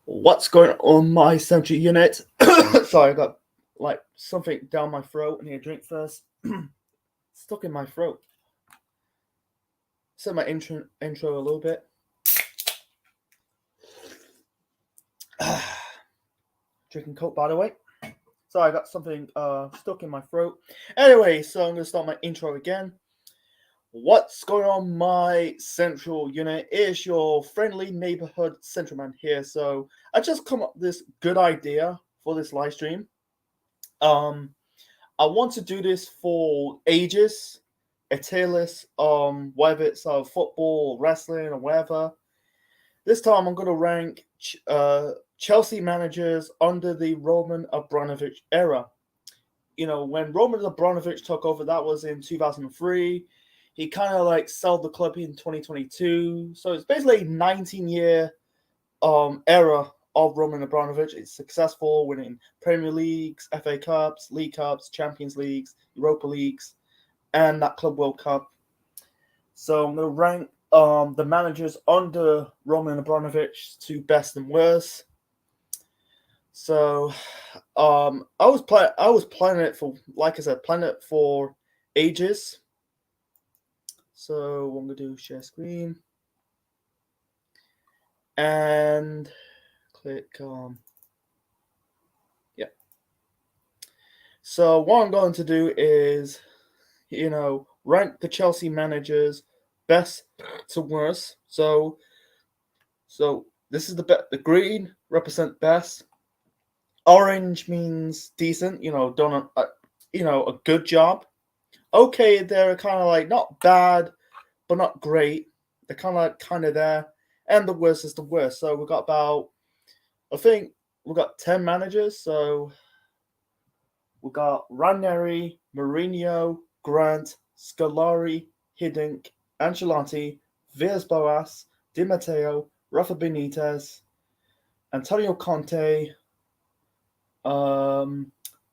What's going on my central unit? Sorry, I got like something down my throat. I need a drink first. Stuck in my throat. Set my intro a little bit. Drinking Coke, by the way. Sorry, I got something stuck in my throat. Anyway, so I'm gonna start my intro again. What's going on, my central unit? Is your friendly neighborhood central man here. So I just come up with this good idea for this live stream. I want to do this for ages, a tier list, whether it's football, wrestling, or whatever. This time I'm gonna rank Chelsea managers under the Roman Abramovich era. You know, when Roman Abramovich took over, that was in 2003. He kind of like sold the club in 2022. So it's basically a 19-year era of Roman Abramovich. It's successful, winning Premier Leagues, FA Cups, League Cups, Champions Leagues, Europa Leagues, and that Club World Cup. So I'm going to rank the managers under Roman Abramovich to best and worst. So I was planning it for, like I said, planning it for ages. So I'm going to do share screen. And click yeah. So what I'm going to do is, rank the Chelsea managers best to worst. So this is the green represent best. Orange means decent, done a good job. Okay, they're kind of like not bad, but not great. They're kind of there. And the worst is the worst. So we've got I think we've got 10 managers. So we've got Ranieri, Mourinho, Grant, Scolari, Hiddink, Ancelotti, Villas-Boas, Di Matteo, Rafa Benitez, Antonio Conte, Maurizio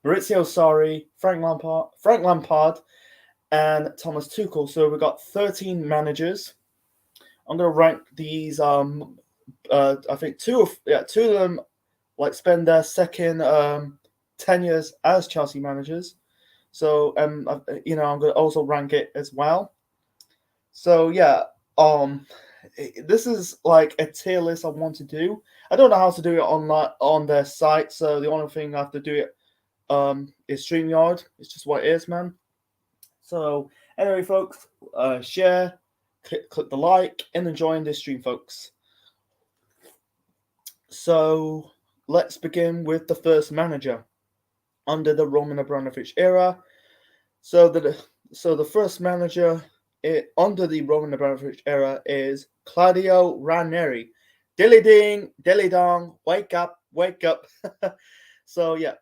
Sarri, Frank Lampard, and Thomas Tuchel. So we've got 13 managers. I'm going to rank these. I think two of them like spend their second tenures as Chelsea managers. So I'm going to also rank it as well. So yeah, this is like a tier list I want to do. I don't know how to do it on their site. So the only thing I have to do it is StreamYard. It's just what it is, man. So anyway, folks, share. Click the like and enjoy this stream, folks. So let's begin with the first manager under the Roman Abramovich era. So the first manager under the Roman Abramovich era is Claudio Ranieri. Dilly ding, dilly dong, wake up, wake up. So yeah,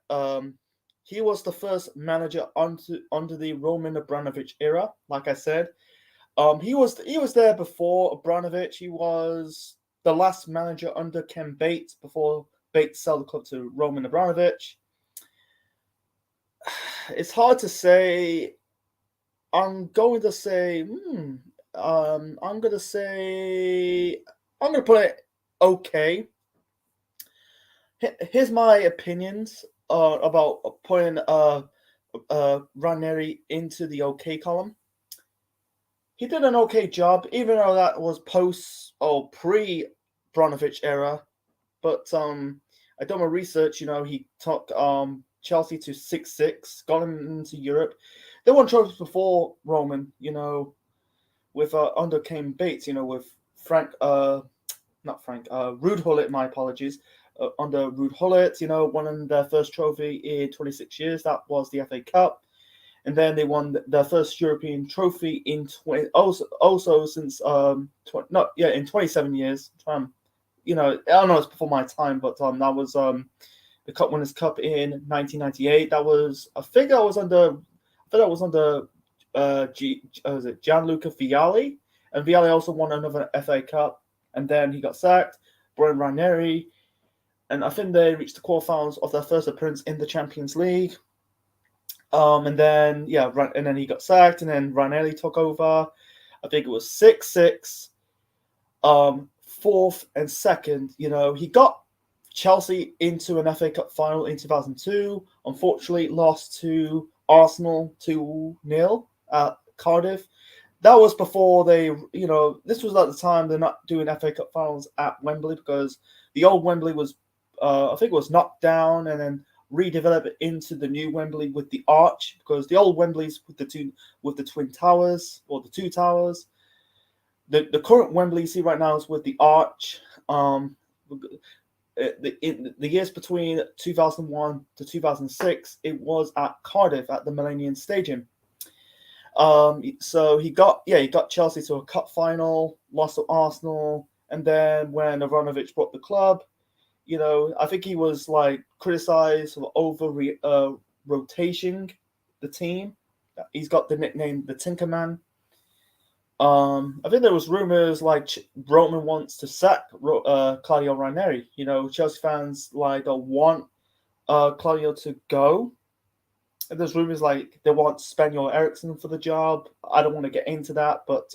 he was the first manager under the Roman Abramovich era. Like I said. He was there before Abramovich. He was the last manager under Ken Bates before Bates sold the club to Roman Abramovich. It's hard to say. I'm going to put it okay. Here's my opinions about putting Ranieri into the okay column. He did an okay job, even though that was pre-Abramovich era. But I done my research. He took Chelsea to 6-6, got him into Europe. They won trophies before Roman. With under Ken Bates. With Ruud Hullet. My apologies. Under Ruud Hullet, won their first trophy in 26 years. That was the FA Cup. And then they won their first European trophy in 27 years. I don't know, it's before my time, but that was the Cup Winners' Cup in 1998. That was under Gianluca Vialli, and Vialli also won another FA Cup, and then he got sacked. Brian Ranieri, and I think they reached the quarterfinals of their first appearance in the Champions League. And then he got sacked, and then Ranieri took over. I think it was 6-6. fourth and second. He got Chelsea into an FA Cup final in 2002. Unfortunately, lost to Arsenal 2-0 at Cardiff. That was before this was at the time they're not doing FA Cup finals at Wembley because the old Wembley was, I think it was knocked down and then redeveloped into the new Wembley with the arch, because the old Wembley's with the twin towers or the two towers. The current Wembley you see right now is with the arch. In the years between 2001 to 2006, it was at Cardiff at the Millennium Stadium. So he got Chelsea to a cup final, lost to Arsenal, and then when Abramovich brought the club, I think he was criticized for over rotating the team. He's got the nickname the Tinker Man. I think there was rumors Roman wants to sack Claudio Ranieri. Chelsea fans don't want Claudio to go. And there's rumors they want Sven-Göran Eriksson for the job. I don't want to get into that, but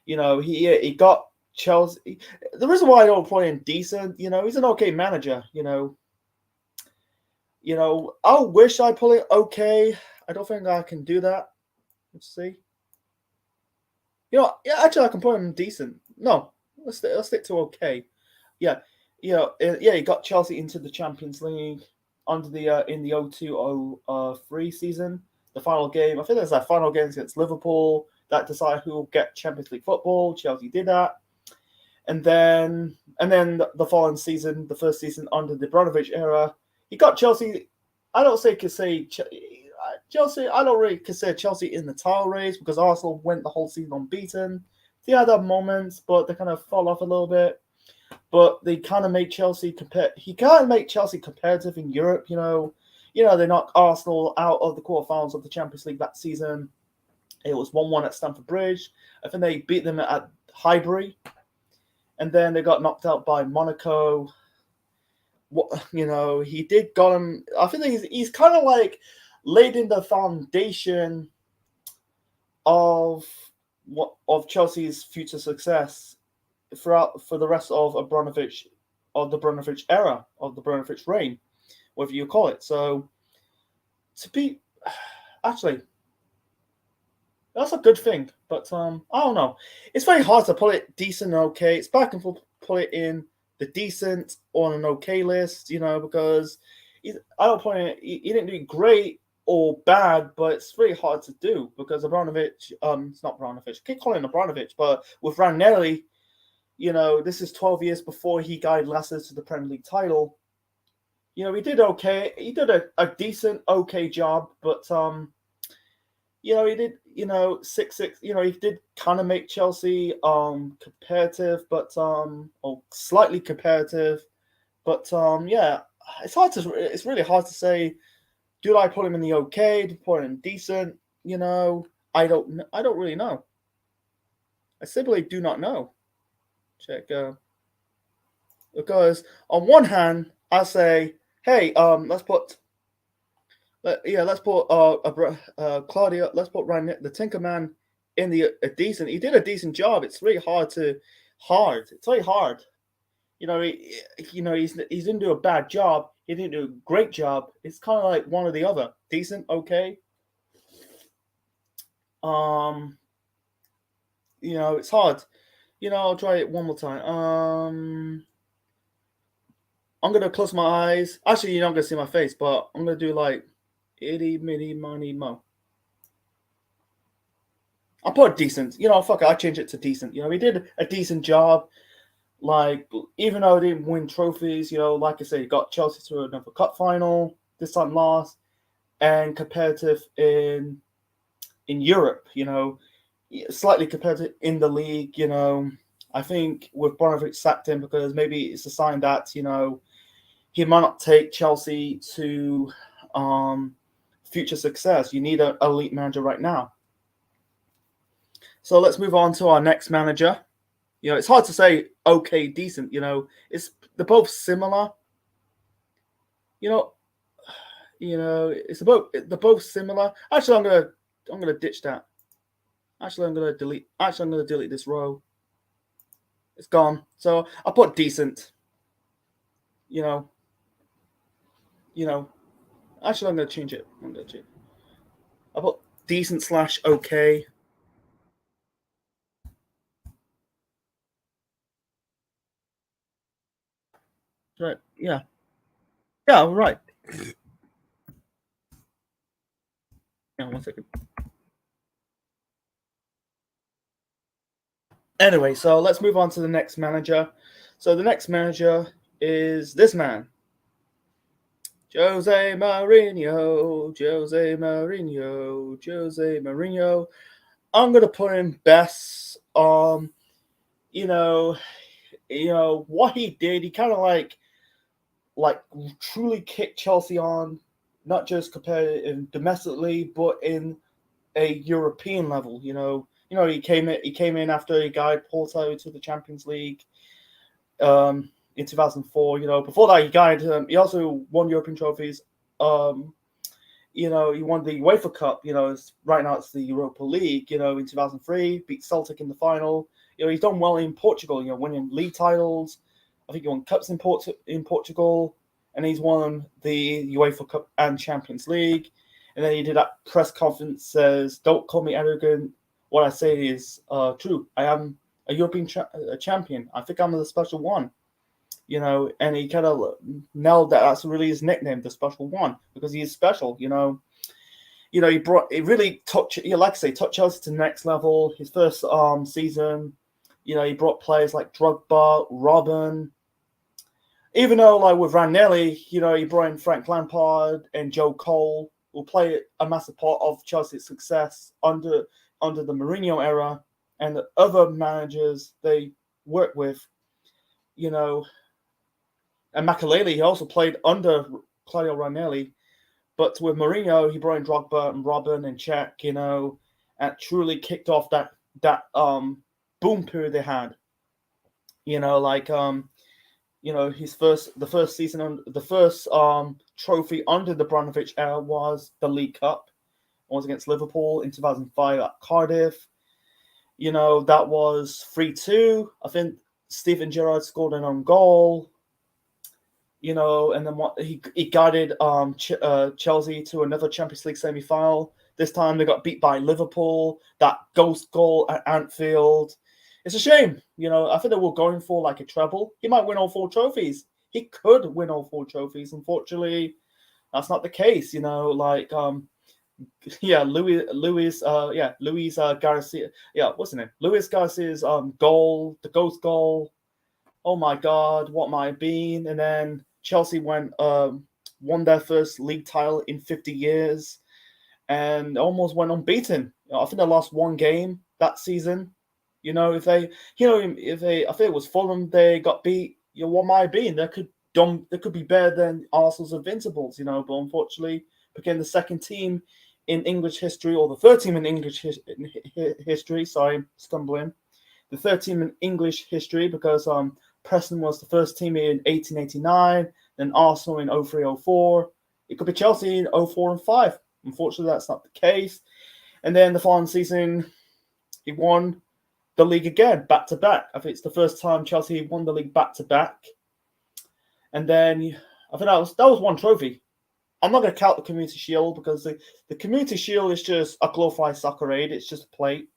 he got Chelsea. The reason why I don't put him decent, he's an okay manager. I wish I put it okay. I don't think I can do that. Let's see. Actually, I can put him decent. No, let's stick to okay. Yeah, he got Chelsea into the Champions League under the in the 02-03 season. The final game, I think there's that final game against Liverpool that decided who will get Champions League football. Chelsea did that, and then the following season, the first season under the Abramovich era, he got Chelsea. I don't say Chelsea. I don't really consider Chelsea in the title race because Arsenal went the whole season unbeaten. They had their moments, but they kind of fell off a little bit. But they kind of made Chelsea He kind of made Chelsea competitive in Europe. They knocked Arsenal out of the quarterfinals of the Champions League that season. It was 1-1 at Stamford Bridge. I think they beat them at Highbury, and then they got knocked out by Monaco. He did got him. I think he's kind of laid in the foundation of Chelsea's future success for the rest of the Abramovich era, of the Abramovich reign, whatever you call it. So actually, that's a good thing. But I don't know. It's very hard to put it decent and okay. It's back and forth to put it in the decent on an okay list, because I don't put it. He didn't do great or bad, but it's really hard to do because Abramovich, it's not Abramovich, I keep calling him Abramovich, but with Ranieri, this is 12 years before he guided Leicester to the Premier League title. He did okay. He did a decent, okay job, but he did, 6-6. He did kind of make Chelsea competitive, but or slightly competitive, but it's really hard to say. Do I put him in the okay? Do I put him in decent? I don't really know. I simply do not know. Check. Because on one hand, I say, hey, let's put Claudio. Let's put Ryan, the Tinkerman, in a decent. He did a decent job. It's really hard. It's very hard. He didn't do a bad job. He didn't do a great job. It's kind of like one or the other. Decent, okay. It's hard. I'll try it one more time. I'm gonna close my eyes. Actually, you're not gonna see my face, but I'm gonna do itty, mitty, money, mo. I'll put decent. Fuck it. I change it to decent. He did a decent job. Even though he didn't win trophies, like I said, he got Chelsea to another cup final, this time last, and competitive in Europe, slightly competitive in the league, I think with Abramovich sacked him because maybe it's a sign that, he might not take Chelsea to future success. You need an elite manager right now. So let's move on to our next manager. It's hard to say okay, decent. They're both similar. They're both similar. Actually, I'm gonna ditch that. Actually, I'm gonna delete this row. It's gone. So I put decent. You know, you know. Actually, I'm gonna change it. I put decent / okay. Right. Yeah. Yeah. Right. Yeah. 1 second. Anyway, so let's move on to the next manager. So the next manager is this man, Jose Mourinho. Jose Mourinho. Jose Mourinho. I'm gonna put him best. You know, what he did. He kind of like truly kicked Chelsea on, not just competitive domestically, but in a European level. He came in after he guided Porto to the Champions League in 2004. Before that he also won European trophies. He won the UEFA Cup. Right now it's the Europa League. In 2003, beat Celtic in the final. He's done well in Portugal. Winning league titles. I think he won cups in Portugal, and he's won the UEFA Cup and Champions League. And then he did that press conference says, "Don't call me arrogant. What I say is true. I am a European champion. I think I'm the special one." And he kind of nailed that. That's really his nickname, the special one, because he is special. He really touched, like I say, touched Chelsea to the next level. His first season, he brought players like Drogba, Robin. Even though, like with Ranieri, he brought in Frank Lampard and Joe Cole, who played a massive part of Chelsea's success under the Mourinho era, and the other managers they worked with. And Makelele, he also played under Claudio Ranieri. But with Mourinho, he brought in Drogba and Robin and Czech, and truly kicked off that boom period they had. The first season, the first trophy under the Abramovich era was the League Cup. It was against Liverpool in 2005 at Cardiff. That was 3-2. I think Steven Gerrard scored an own goal. And then he guided Chelsea to another Champions League semi-final. This time they got beat by Liverpool. That ghost goal at Anfield. It's a shame. I think they were going for like a treble. He might win all 4 trophies. He could win all 4 trophies. Unfortunately, that's not the case. Luis Garcia. Yeah, what's his name? Luis Garcia's goal, the ghost goal. Oh my God, what might have been? And then Chelsea won their first league title in 50 years and almost went unbeaten. I think they lost 1 game that season. I think it was Fulham they got beat. What might have been? They could be better than Arsenal's Invincibles. But unfortunately became the second team in English history, or the third team in English history. Sorry, stumbling. The third team in English history because Preston was the first team in 1889, then Arsenal in 03-04. It could be Chelsea in 04 and 05. Unfortunately, that's not the case. And then the following season, he won the league again, back to back. I think it's the first time Chelsea won the league back to back. And then I think that was 1 trophy. I'm not going to count the Community Shield because the Community Shield is just a glorified soccer aid. It's just a plate.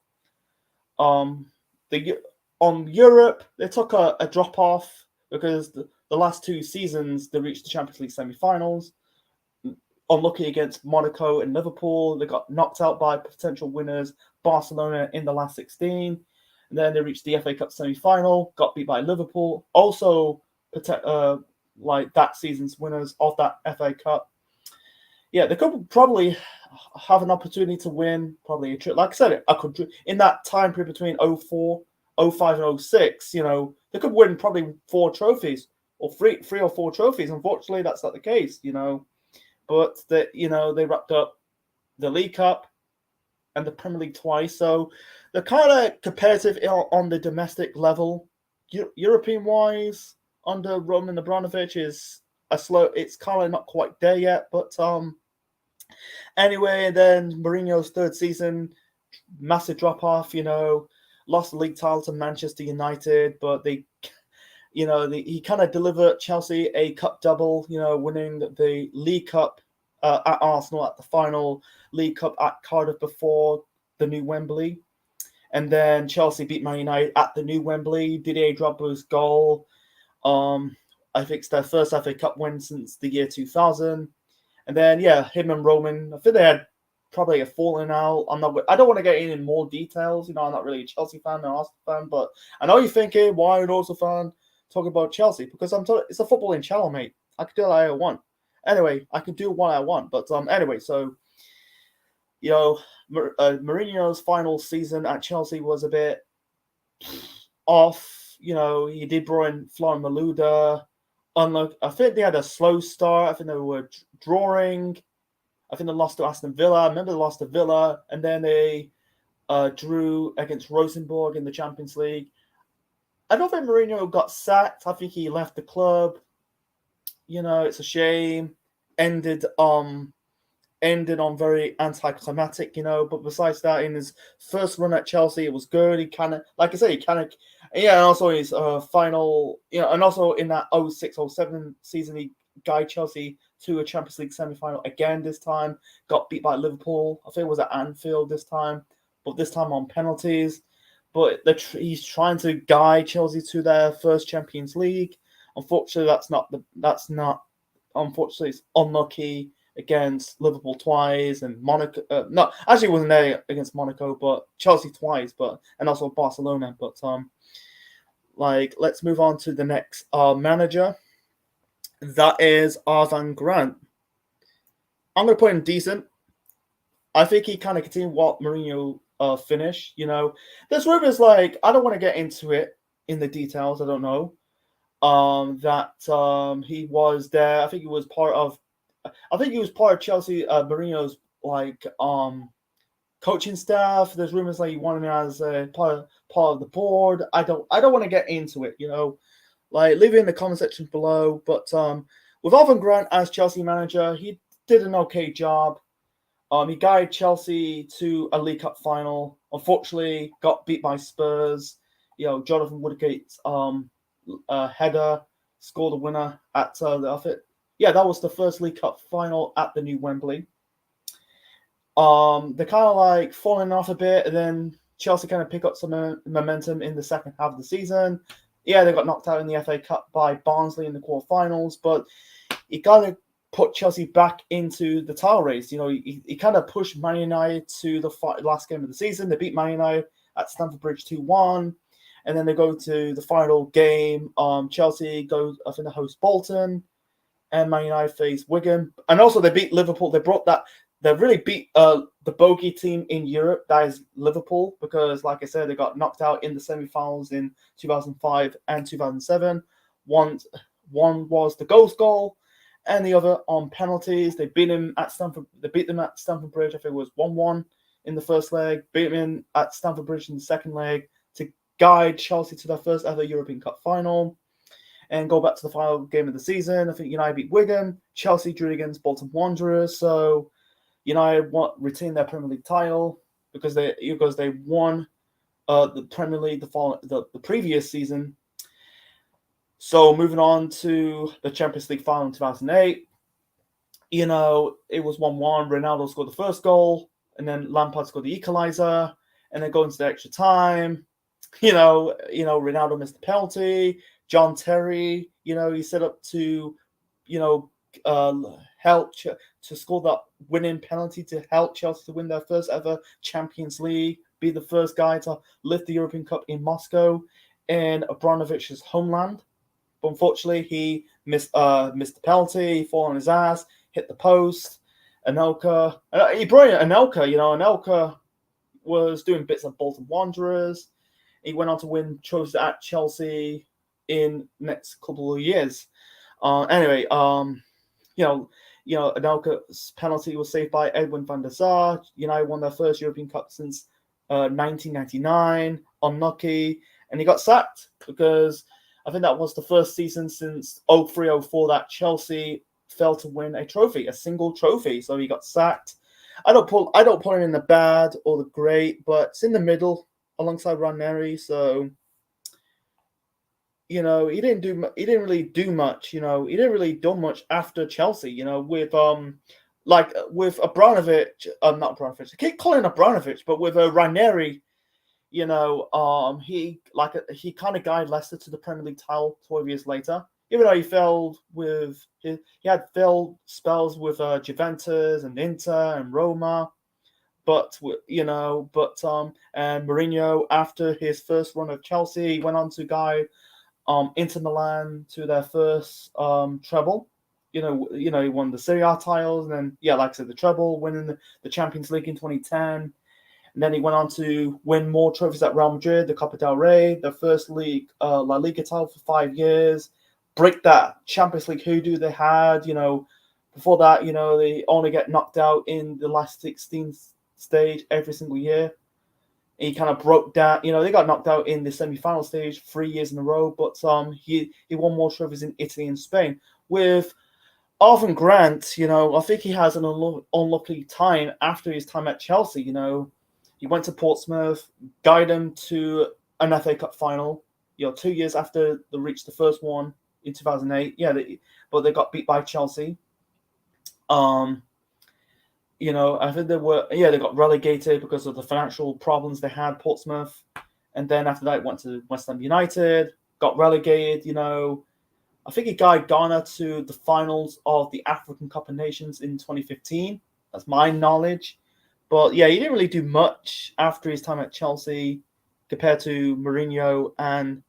Europe, they took a drop off because the last 2 seasons they reached the Champions League semi-finals. Unlucky against Monaco and Liverpool. They got knocked out by potential winners Barcelona in the last 16. And then they reached the FA Cup semi-final, got beat by Liverpool. Also, like that season's winners of that FA Cup. Yeah, they could probably have an opportunity to win. Probably, like I said, I could in that time period between 04, 05, and 06. They could win probably 4 trophies or 3 or 4 trophies. Unfortunately, that's not the case. But they wrapped up the League Cup and the Premier League twice, so they're kind of competitive on the domestic level. European-wise, under Roman Abramovich is a slow. It's kind of not quite there yet, but anyway. Then Mourinho's third season, massive drop off. lost the league title to Manchester United, but he kind of delivered Chelsea a cup double, winning the League Cup at Arsenal at the final League Cup at Cardiff before the new Wembley. And then Chelsea beat Man United at the new Wembley. Didier Drogba's goal. I think it's their first FA Cup win since the year 2000. And then, him and Roman, I think they had probably a falling out. I don't want to get in more details. I'm not really a Chelsea fan, an Arsenal fan, but I know you're thinking, why an Arsenal fan talking about Chelsea? Because it's a footballing channel, mate. I can do what I want. Anyway, I can do what I want. But anyway, so Mourinho's final season at Chelsea was a bit off. He did bring in Florian Malouda. I think they had a slow start. I think they were drawing. I think they lost to Aston Villa. I remember they lost to Villa, and then they drew against Rosenborg in the Champions League. I don't think Mourinho got sacked. I think he left the club. It's a shame. Ended on very anticlimactic, but besides that, in his first run at Chelsea, it was good. He kind of, like I say, and also his final, and also in that 06-07 season, he guided Chelsea to a Champions League semi-final again this time, got beat by Liverpool. I think it was at Anfield this time, but this time on penalties. But he's trying to guide Chelsea to their first Champions League. Unfortunately, unfortunately, it's unlucky against Liverpool twice and Monaco. No, actually, it wasn't there against Monaco, but Chelsea twice, and also Barcelona. But let's move on to the next manager. That is Arvan Grant. I'm gonna put him decent. I think he kind of continued what Mourinho finished. There's rumors I don't want to get into it in the details. I don't know. That he was there. I think he was part of Chelsea, Mourinho's coaching staff. There's rumors he wanted him as part of the board. I don't want to get into it, leave it in the comment section below. But with Arvan Grant as Chelsea manager, he did an okay job. He guided Chelsea to a League Cup final. Unfortunately, got beat by Spurs. Jonathan Woodgate's header scored the winner at that was the first League Cup final at the new Wembley. They're kind of falling off a bit, and then Chelsea kind of pick up some momentum in the second half of the season. Yeah, they got knocked out in the FA Cup by Barnsley in the quarterfinals, but he kind of put Chelsea back into the title race. He kind of pushed Man United to the last game of the season. They beat Man United at Stamford Bridge 2-1. And then they go to the final game. Chelsea go, I think, to host Bolton, and Man United face Wigan. And also they beat Liverpool. They really beat the bogey team in Europe. That is Liverpool, because, like I said, they got knocked out in the semi-finals in 2005 and 2007. One was the ghost goal, and the other on penalties. They beat them at Stamford. They beat them at Stamford Bridge. I think it was 1-1 in the first leg. Beat them at Stamford Bridge in the second leg to guide Chelsea to their first ever European Cup final and go back to the final game of the season. I think United beat Wigan. Chelsea drew against Bolton Wanderers. So United retained their Premier League title because they won the Premier League the previous season. So moving on to the Champions League final in 2008, it was 1-1. Ronaldo scored the first goal, and then Lampard scored the equalizer, and then going to the extra time. Ronaldo missed the penalty. John Terry, he set up to, help to score that winning penalty to help Chelsea to win their first ever Champions League, be the first guy to lift the European Cup in Moscow, in Abramovich's homeland. But unfortunately, he missed the penalty. He fell on his ass, hit the post. Anelka, he brought in Anelka. Anelka was doing bits of Bolton Wanderers. He went on to win trophies at Chelsea in next couple of years. Anelka's penalty was saved by Edwin van der Sar. United won their first European Cup since 1999. Unlucky, and he got sacked because I think that was the first season since 03-04 that Chelsea failed to win a single trophy. So he got sacked. I don't put him in the bad or the great, but it's in the middle. alongside Ranieri. So he didn't really do much. He didn't really do much after Chelsea. With Abramovich, not Abramovich. I keep calling Abramovich, but with Ranieri, he kind of guided Leicester to the Premier League title 12 years later. Even though he had failed spells with Juventus and Inter and Roma, and Mourinho, after his first run of Chelsea, went on to guide Inter Milan to their first treble. He won the Serie A titles, and then like I said, the treble, winning the Champions League in 2010. And then he went on to win more trophies at Real Madrid, the Copa del Rey, the first league La Liga title for 5 years, break that Champions League hoodoo they had. Before that, they only get knocked out in the last 16 stage every single year. He kind of broke that. They got knocked out in the semi-final stage 3 years in a row, but he won more trophies in Italy and Spain. With Arvin Grant, I think he has an unlucky time after his time at Chelsea. He went to Portsmouth, guided them to an FA Cup final. 2 years after they reached the first one in 2008. But they got beat by Chelsea. I think they got relegated because of the financial problems they had, Portsmouth. And then after that, went to West Ham United, got relegated. I think he guided Ghana to the finals of the African Cup of Nations in 2015. That's my knowledge. But he didn't really do much after his time at Chelsea compared to Mourinho and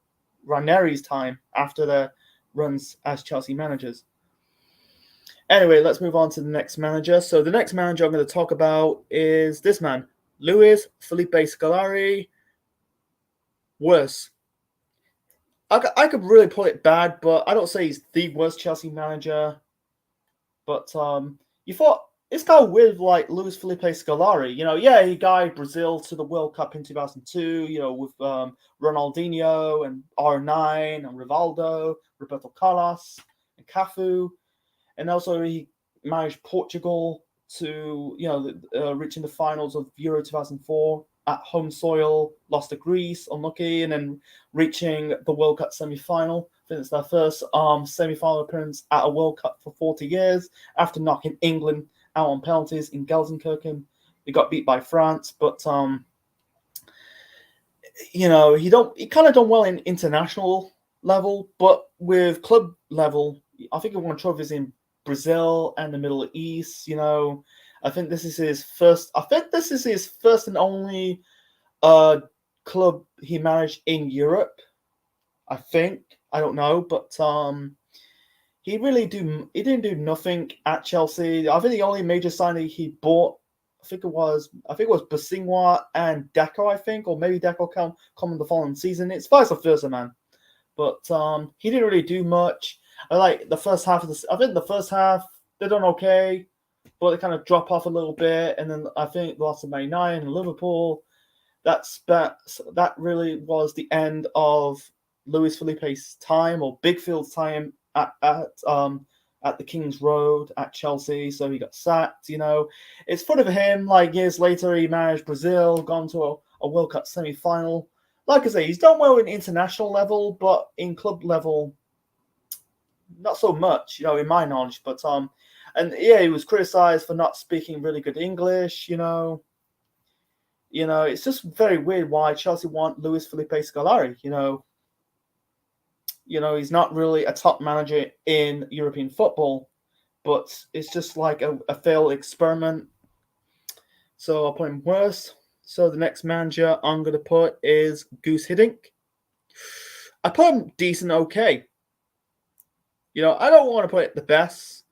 Ranieri's time after their runs as Chelsea managers. Anyway, let's move on to the next manager. So the next manager I'm going to talk about is this man, Luis Felipe Scolari. Worse. I could really put it bad, but I don't say he's the worst Chelsea manager. But you thought it's kind of weird, like Luis Felipe Scolari. He guided Brazil to the World Cup in 2002. With Ronaldinho and R9 and Rivaldo, Roberto Carlos and Cafu. And also he managed Portugal to, reaching the finals of Euro 2004 at home soil, lost to Greece, unlucky, and then reaching the World Cup semi-final. I think it's their first semi-final appearance at a World Cup for 40 years after knocking England out on penalties in Gelsenkirchen. They got beat by France, but he kind of done well in international level, but with club level, I think he won trophies in Brazil and the Middle East. I think this is his first and only club he managed in Europe. I think. I don't know, but he didn't do nothing at Chelsea. I think the only major signing he bought, I think it was Basingwa and Deco, I think, or maybe Deco come in the following season. It's vice versa, man. But he didn't really do much. I like the first half I think the first half they done okay, but they kind of drop off a little bit, and then I think lost to Man United and Liverpool. That really was the end of Luis Felipe's time, or Bigfield's time at the King's Road at Chelsea. So he got sacked. It's funny for him. Like years later, he managed Brazil, gone to a World Cup semi-final. Like I say, he's done well in international level, but in club level, not so much, in my knowledge. But he was criticized for not speaking really good English. It's just very weird why Chelsea want Luis Felipe Scolari. He's not really a top manager in European football, but it's just like a failed experiment. So I'll put him worse. So the next manager I'm going to put is Goose Hiddink. I put him decent, okay. I don't want to put it the best.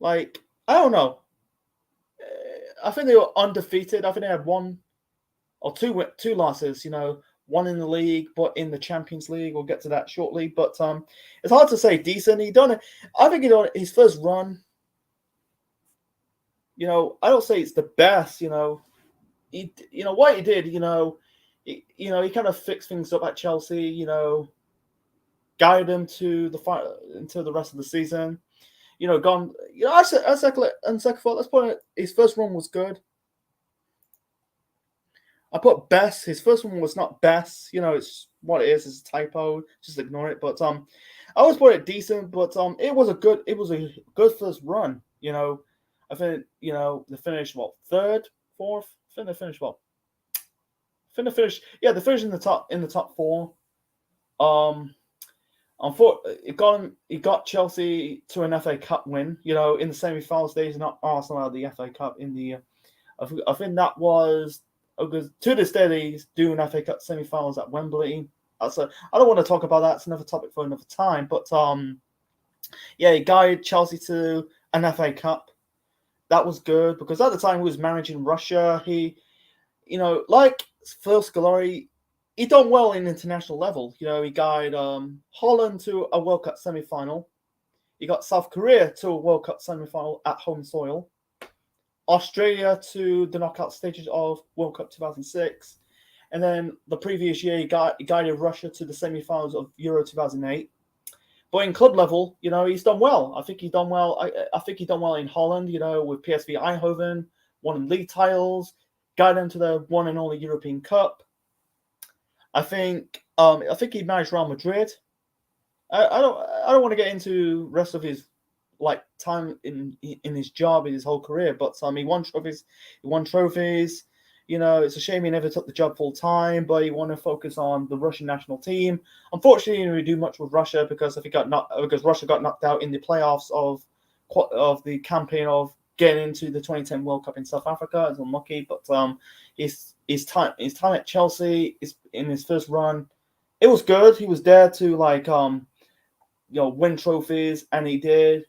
Like, I don't know. I think they were undefeated. I think they had one or two losses, one in the league, but in the Champions League. We'll get to that shortly. But it's hard to say decent. I think he done his first run. I don't say it's the best, what he did, he kind of fixed things up at Chelsea, guided them to until the rest of the season. Gone. I said, on second thought, let's put it. His first run was good. I put best. His first one was not best. It's what it is. It's a typo. Just ignore it. But I always put it decent. But it was a good first run. I think they finished third, fourth. I think they finished I think they finished. Yeah, they finished in the top four. It got Chelsea to an FA Cup win. In the semi-final stage, not Arsenal out the FA Cup in the. I think that was because to this day they do an FA Cup semi-finals at Wembley. So I don't want to talk about that. It's another topic for another time. But he guided Chelsea to an FA Cup. That was good because at the time he was managing Russia. He, like Phil Scolari, he done well in international level. He guided Holland to a World Cup semi-final. He got South Korea to a World Cup semi-final at home soil. Australia to the knockout stages of World Cup 2006. And then the previous year, he guided Russia to the semi-finals of Euro 2008. But in club level, he's done well. I think he's done well. I think he's done well in Holland, with PSV Eindhoven, won league titles, guided them to the one and only European Cup. I think he managed Real Madrid. I don't want to get into rest of his time in his job in his whole career, but he won trophies. It's a shame he never took the job full time, but he wanted to focus on the Russian national team. Unfortunately, he didn't do much with Russia because Russia got knocked out in the playoffs of the campaign of getting into the 2010 World Cup in South Africa. It's unlucky, but his time at Chelsea is in his first run. It was good. He was there to win trophies, and he did.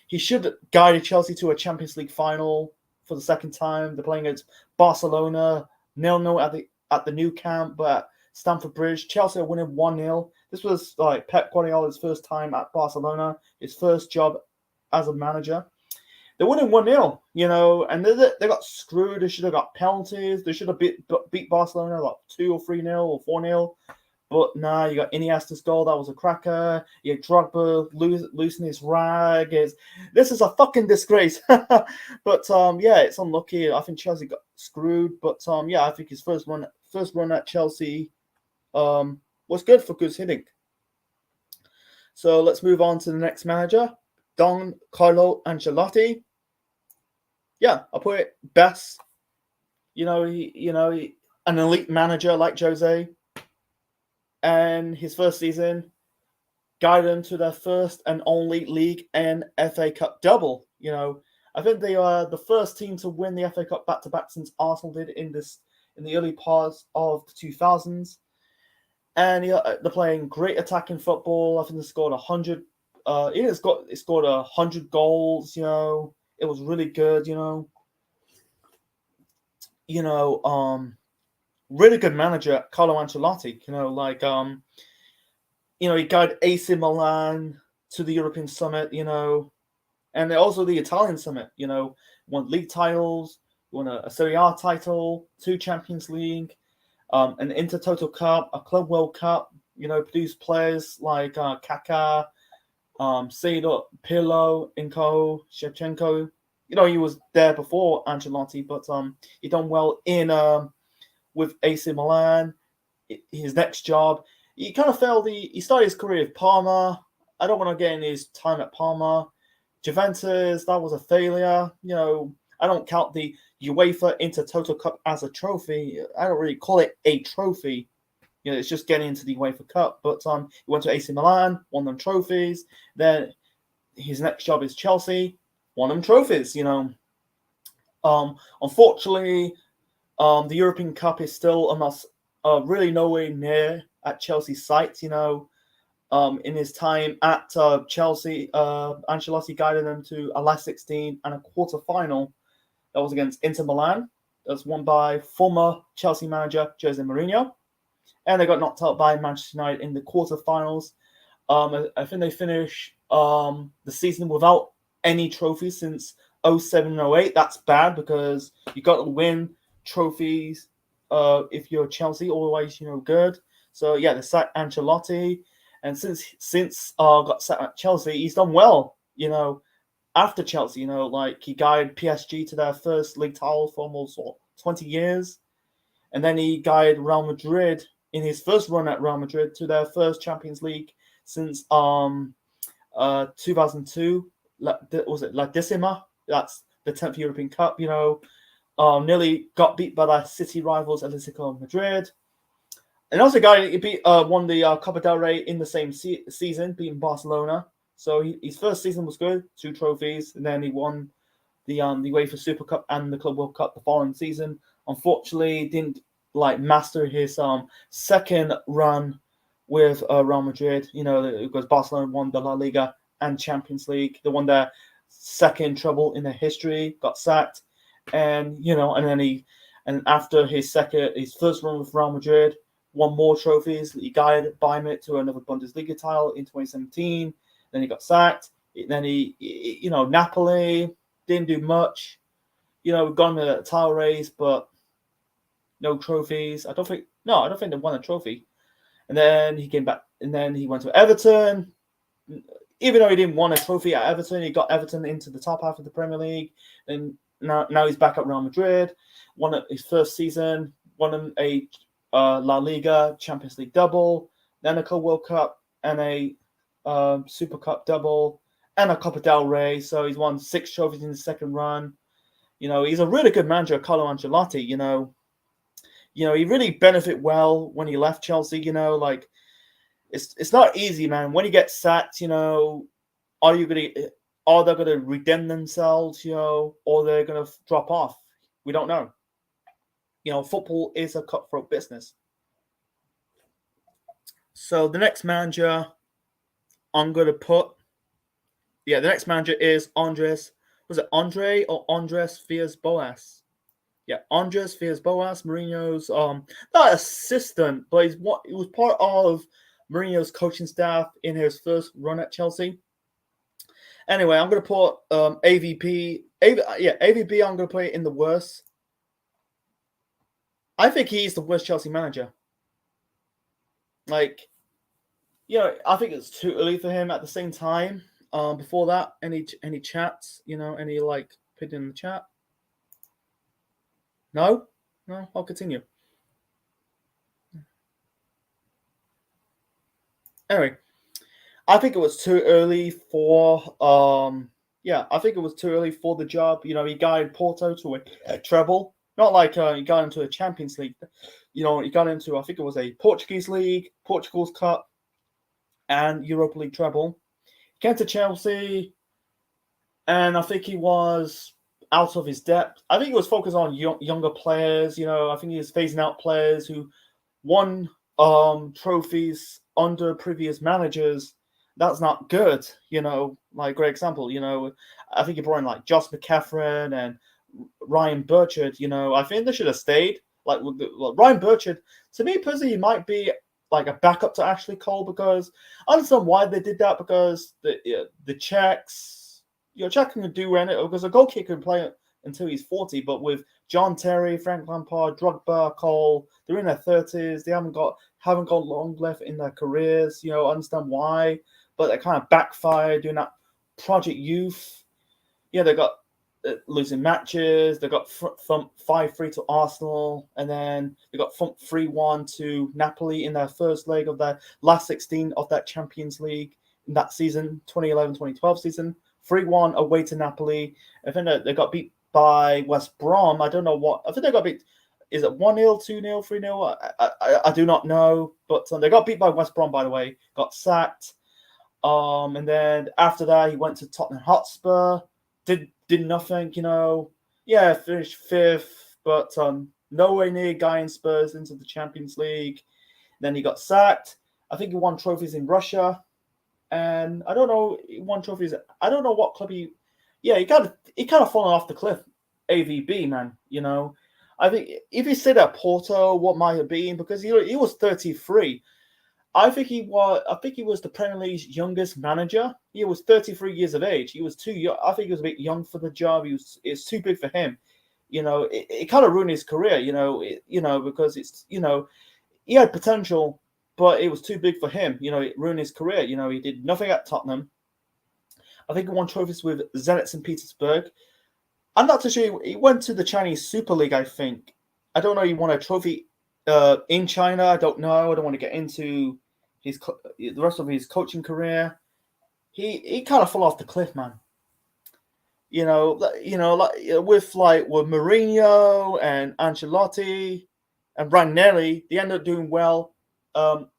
He should have guided Chelsea to a Champions League final for the second time. They're playing against Barcelona 0-0 at the new camp, but at Stamford Bridge, Chelsea are winning 1-0. This was Pep Guardiola's first time at Barcelona, his first job as a manager. They're winning 1-0, and they got screwed. They should have got penalties. They should have beat Barcelona 2 or 3-0 or 4-0. But nah, you got Iniesta's goal. That was a cracker. You had Drogba losing his rag. This is a fucking disgrace. But it's unlucky. I think Chelsea got screwed. But I think his first run at Chelsea was good for good hitting. So let's move on to the next manager, Don Carlo Ancelotti. Yeah, I'll put it best. He an elite manager like Jose. And his first season guided them to their first and only league and FA Cup double. I think they are the first team to win the FA Cup back-to-back since Arsenal did in the early parts of the 2000s. And they're playing great attacking football. I think they scored 100. It scored 100 goals. It was really good. Really good manager, Carlo Ancelotti. He guided AC Milan to the European Summit. And also the Italian Summit. Won league titles, won a Serie A title, 2 Champions League, an Intertoto Cup, a Club World Cup. Produced players like Kaká, Seedorf, Pirlo, Inco, Shevchenko. He was there before Ancelotti, but he done well in with AC Milan. His next job, he kind of failed. He started his career with Parma. I don't want to get in his time at Parma. Juventus, that was a failure. I don't count the UEFA Intertoto Cup as a trophy. I don't really call it a trophy. It's just getting into the UEFA Cup. But he went to AC Milan, won them trophies. Then his next job is Chelsea, won them trophies. Unfortunately, the European Cup is still really nowhere near at Chelsea's sights. In his time at Chelsea, Ancelotti guided them to a last 16 and a quarter-final. That was against Inter Milan. That was won by former Chelsea manager Jose Mourinho. And they got knocked out by Manchester United in the quarter-finals. I think they finished the season without any trophies since 07-08. That's bad because you got to win trophies if you're Chelsea, otherwise good. So they sacked Ancelotti, and since got sacked at Chelsea, he's done well. After Chelsea, he guided PSG to their first league title for almost 20 years. And then he guided Real Madrid in his first run at Real Madrid to their first Champions League since 2002. Was it La Decima? That's the 10th European Cup. Nearly got beat by their city rivals Atletico Madrid. And also, he won the Copa del Rey in the same season, beating Barcelona. So his first season was good, 2 trophies, and then he won the UEFA Super Cup and the Club World Cup the following season. Unfortunately, didn't master his second run with Real Madrid. Because Barcelona won the La Liga and Champions League. They won their second treble in their history. Got sacked, and after his first run with Real Madrid, won more trophies. He guided Bayern to another Bundesliga title in 2017. Then he got sacked. Then Napoli didn't do much. Gone to the title race, but no trophies. I don't think they won a trophy. And then he came back, and then he went to Everton. Even though he didn't win a trophy at Everton, he got Everton into the top half of the Premier League. And now he's back at Real Madrid. Won his first season, won a La Liga, Champions League double, then a Club World Cup, and a Super Cup double, and a Copa del Rey. So he's won 6 trophies in the second run. He's a really good manager, Carlo Ancelotti. He really benefited well when he left Chelsea. It's not easy, man. When he gets sacked, are they gonna redeem themselves, or they're gonna drop off? We don't know. Football is a cutthroat business. So the next manager I'm going to put, the next manager is Andres Villas-Boas? Yeah, Andres Villas-Boas, Mourinho's not assistant, but he was part of Mourinho's coaching staff in his first run at Chelsea. Anyway, I'm going to put AVP. AVP, I'm going to put it in the worst. I think he's the worst Chelsea manager. I think it's too early for him. At the same time, before that, any chats, any put in the chat? No, I'll continue. Anyway, I think it was too early for I think it was too early for the job. He guided Porto to a treble. Not like he got into a Champions League. He got into, I think it was a Portuguese League, Portugal's Cup, and Europa League treble. He came to Chelsea, and I think he was out of his depth. I think he was focused on younger players. I think he was phasing out players who won trophies under previous managers. That's not good. Great example. I think he brought in Josh McCaffrey and Ryan Burchard. I think they should have stayed. Ryan Burchard, to me personally, he might be a backup to Ashley Cole, because I understand why they did that, because the Czechs, Czech can do anything, because a goal kicker can play until he's 40, but with John Terry, Frank Lampard, Drogba, Cole, they're in their 30s, they haven't got long left in their careers. I understand why, but they kind of backfired doing that Project Youth. They got losing matches. They got 5-3 to Arsenal, and then they got 3-1 to Napoli in their first leg of their last 16 of that Champions League in that season, 2011-2012 season. 3-1 away to Napoli. I think they got beat by West Brom. I don't know what. I think they got beat. Is it 1-0, 2-0, 3-0? I do not know. But they got beat by West Brom, by the way. Got sacked. And then after that, he went to Tottenham Hotspur. Did nothing, finished 5th, but nowhere near guiding Spurs into the Champions League. Then he got sacked. I think he won trophies in Russia, and I don't know, he won trophies. I don't know what club he kind of fallen off the cliff. AVB, man, I think if he stayed at Porto, what might have been, because he was 33. I think he was the Premier League's youngest manager. He was 33 years of age. He was too young. I think he was a bit young for the job. It's too big for him. It kind of ruined his career. Because he had potential, but it was too big for him. It ruined his career. He did nothing at Tottenham. I think he won trophies with Zenit St. Petersburg. I'm not too sure. He went to the Chinese Super League, I think. I don't know. He won a trophy in China. I don't know. I don't want to get into the rest of his coaching career. He kind of fell off the cliff, man. Like with Mourinho and Ancelotti and Ranieri, they ended up doing well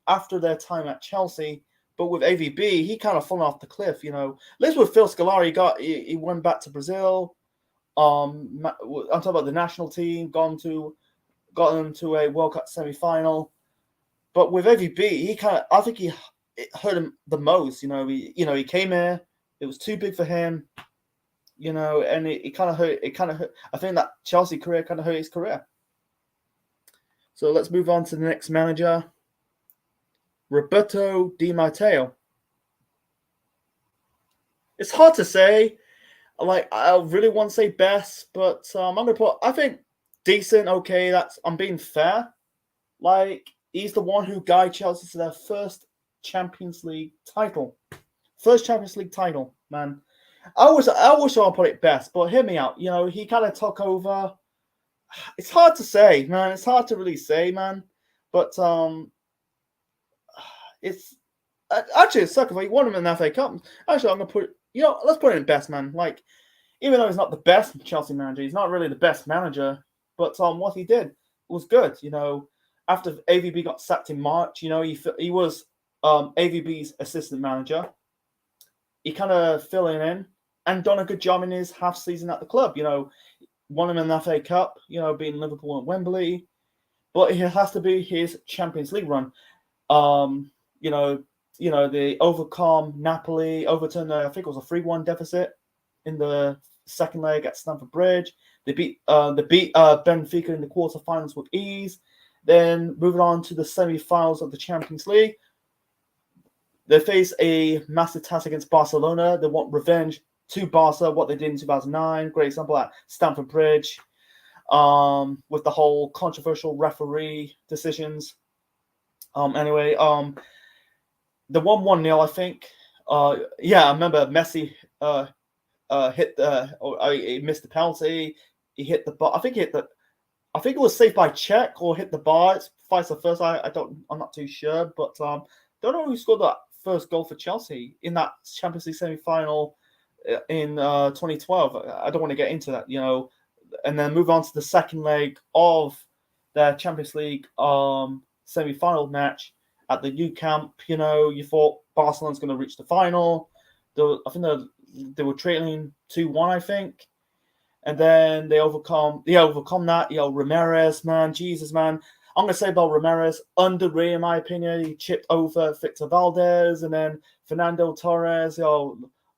after their time at Chelsea. But with AVB, he kind of fallen off the cliff. At least with Phil Scolari, he went back to Brazil. I'm talking about the national team, got them to a World Cup semi-final. But with AVB, I think it hurt him the most. He came here, it was too big for him. And it kind of hurt. It kind of hurt. I think that Chelsea career kind of hurt his career. So let's move on to the next manager, Roberto Di Matteo. It's hard to say. Like, I really want to say best, but I'm gonna put. I think decent. Okay, I'm being fair. Like, he's the one who guided Chelsea to their first Champions League title. First Champions League title, man. I wish I put it best, but hear me out. He kind of took over. It's hard to say, man. It's hard to really say, man. But it's actually it's second. He won him in the FA Cup. Actually, I'm gonna put. Let's put it in best, man. Like, even though he's not the best Chelsea manager, he's not really the best manager. But what he did was good. After AVB got sacked in March, he was AVB's assistant manager. He kind of filling in and done a good job in his half season at the club. Won him in the FA Cup, beating Liverpool at Wembley. But it has to be his Champions League run. They overcome Napoli, overturned I think it was a 3-1 deficit in the second leg at Stamford Bridge. They beat Benfica in the quarterfinals with ease. Then moving on to the semi-finals of the Champions League. They face a massive task against Barcelona. They want revenge to Barca, what they did in 2009. Great example at Stamford Bridge, with the whole controversial referee decisions. Anyway, the 1-1-0, I think. I remember Messi he missed the penalty. He hit the bar. I think it was saved by Czech or hit the bar. It's vice versa. I'm not too sure, but don't know who scored that first goal for Chelsea in that Champions League semi-final in 2012. I don't want to get into that, and then move on to the second leg of their Champions League semi-final match at the Nou Camp. You thought Barcelona's going to reach the final. I think they were trailing 2-1, I think. And then they overcome that. Ramirez, man, Jesus, man. I'm going to say about Ramirez, underrated in my opinion. He chipped over Victor Valdez, and then Fernando Torres,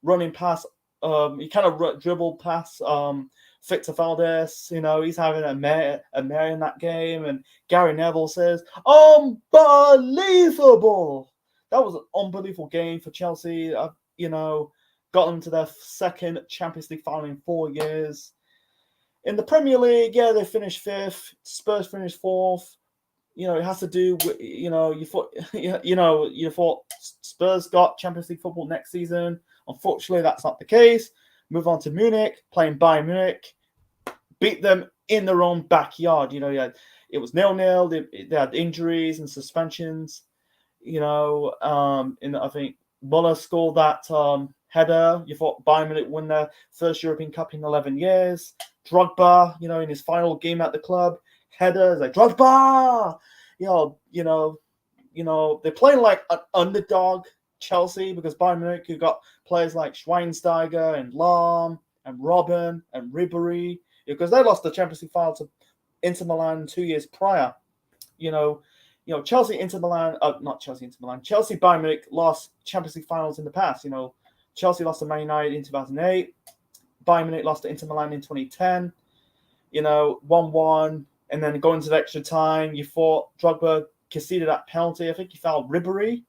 running past. He kind of dribbled past Victor Valdez. He's having a mare in that game. And Gary Neville says, unbelievable. That was an unbelievable game for Chelsea. Got them to their second Champions League final in 4 years. In the Premier League, they finished 5th. Spurs finished 4th. It has to do with, you thought Spurs got Champions League football next season. Unfortunately, that's not the case. Move on to Munich, playing Bayern Munich. Beat them in their own backyard. It was 0-0. They had injuries and suspensions. And I think Muller scored that header. You thought Bayern Munich won their first European Cup in 11 years. Drogba, in his final game at the club, headers like Drogba. They're playing like an underdog Chelsea, because Bayern Munich, who got players like Schweinsteiger and Lahm and Robben and Ribéry, because they lost the Champions League final to Inter Milan 2 years prior. Chelsea, Inter Milan, not Chelsea, Inter Milan, Chelsea, Bayern Munich lost Champions League finals in the past. Chelsea lost to Man United in 2008. Bayern Munich lost to Inter Milan in 2010. 1-1, and then going to the extra time, you thought Drogba conceded that penalty. I think he fouled Ribéry,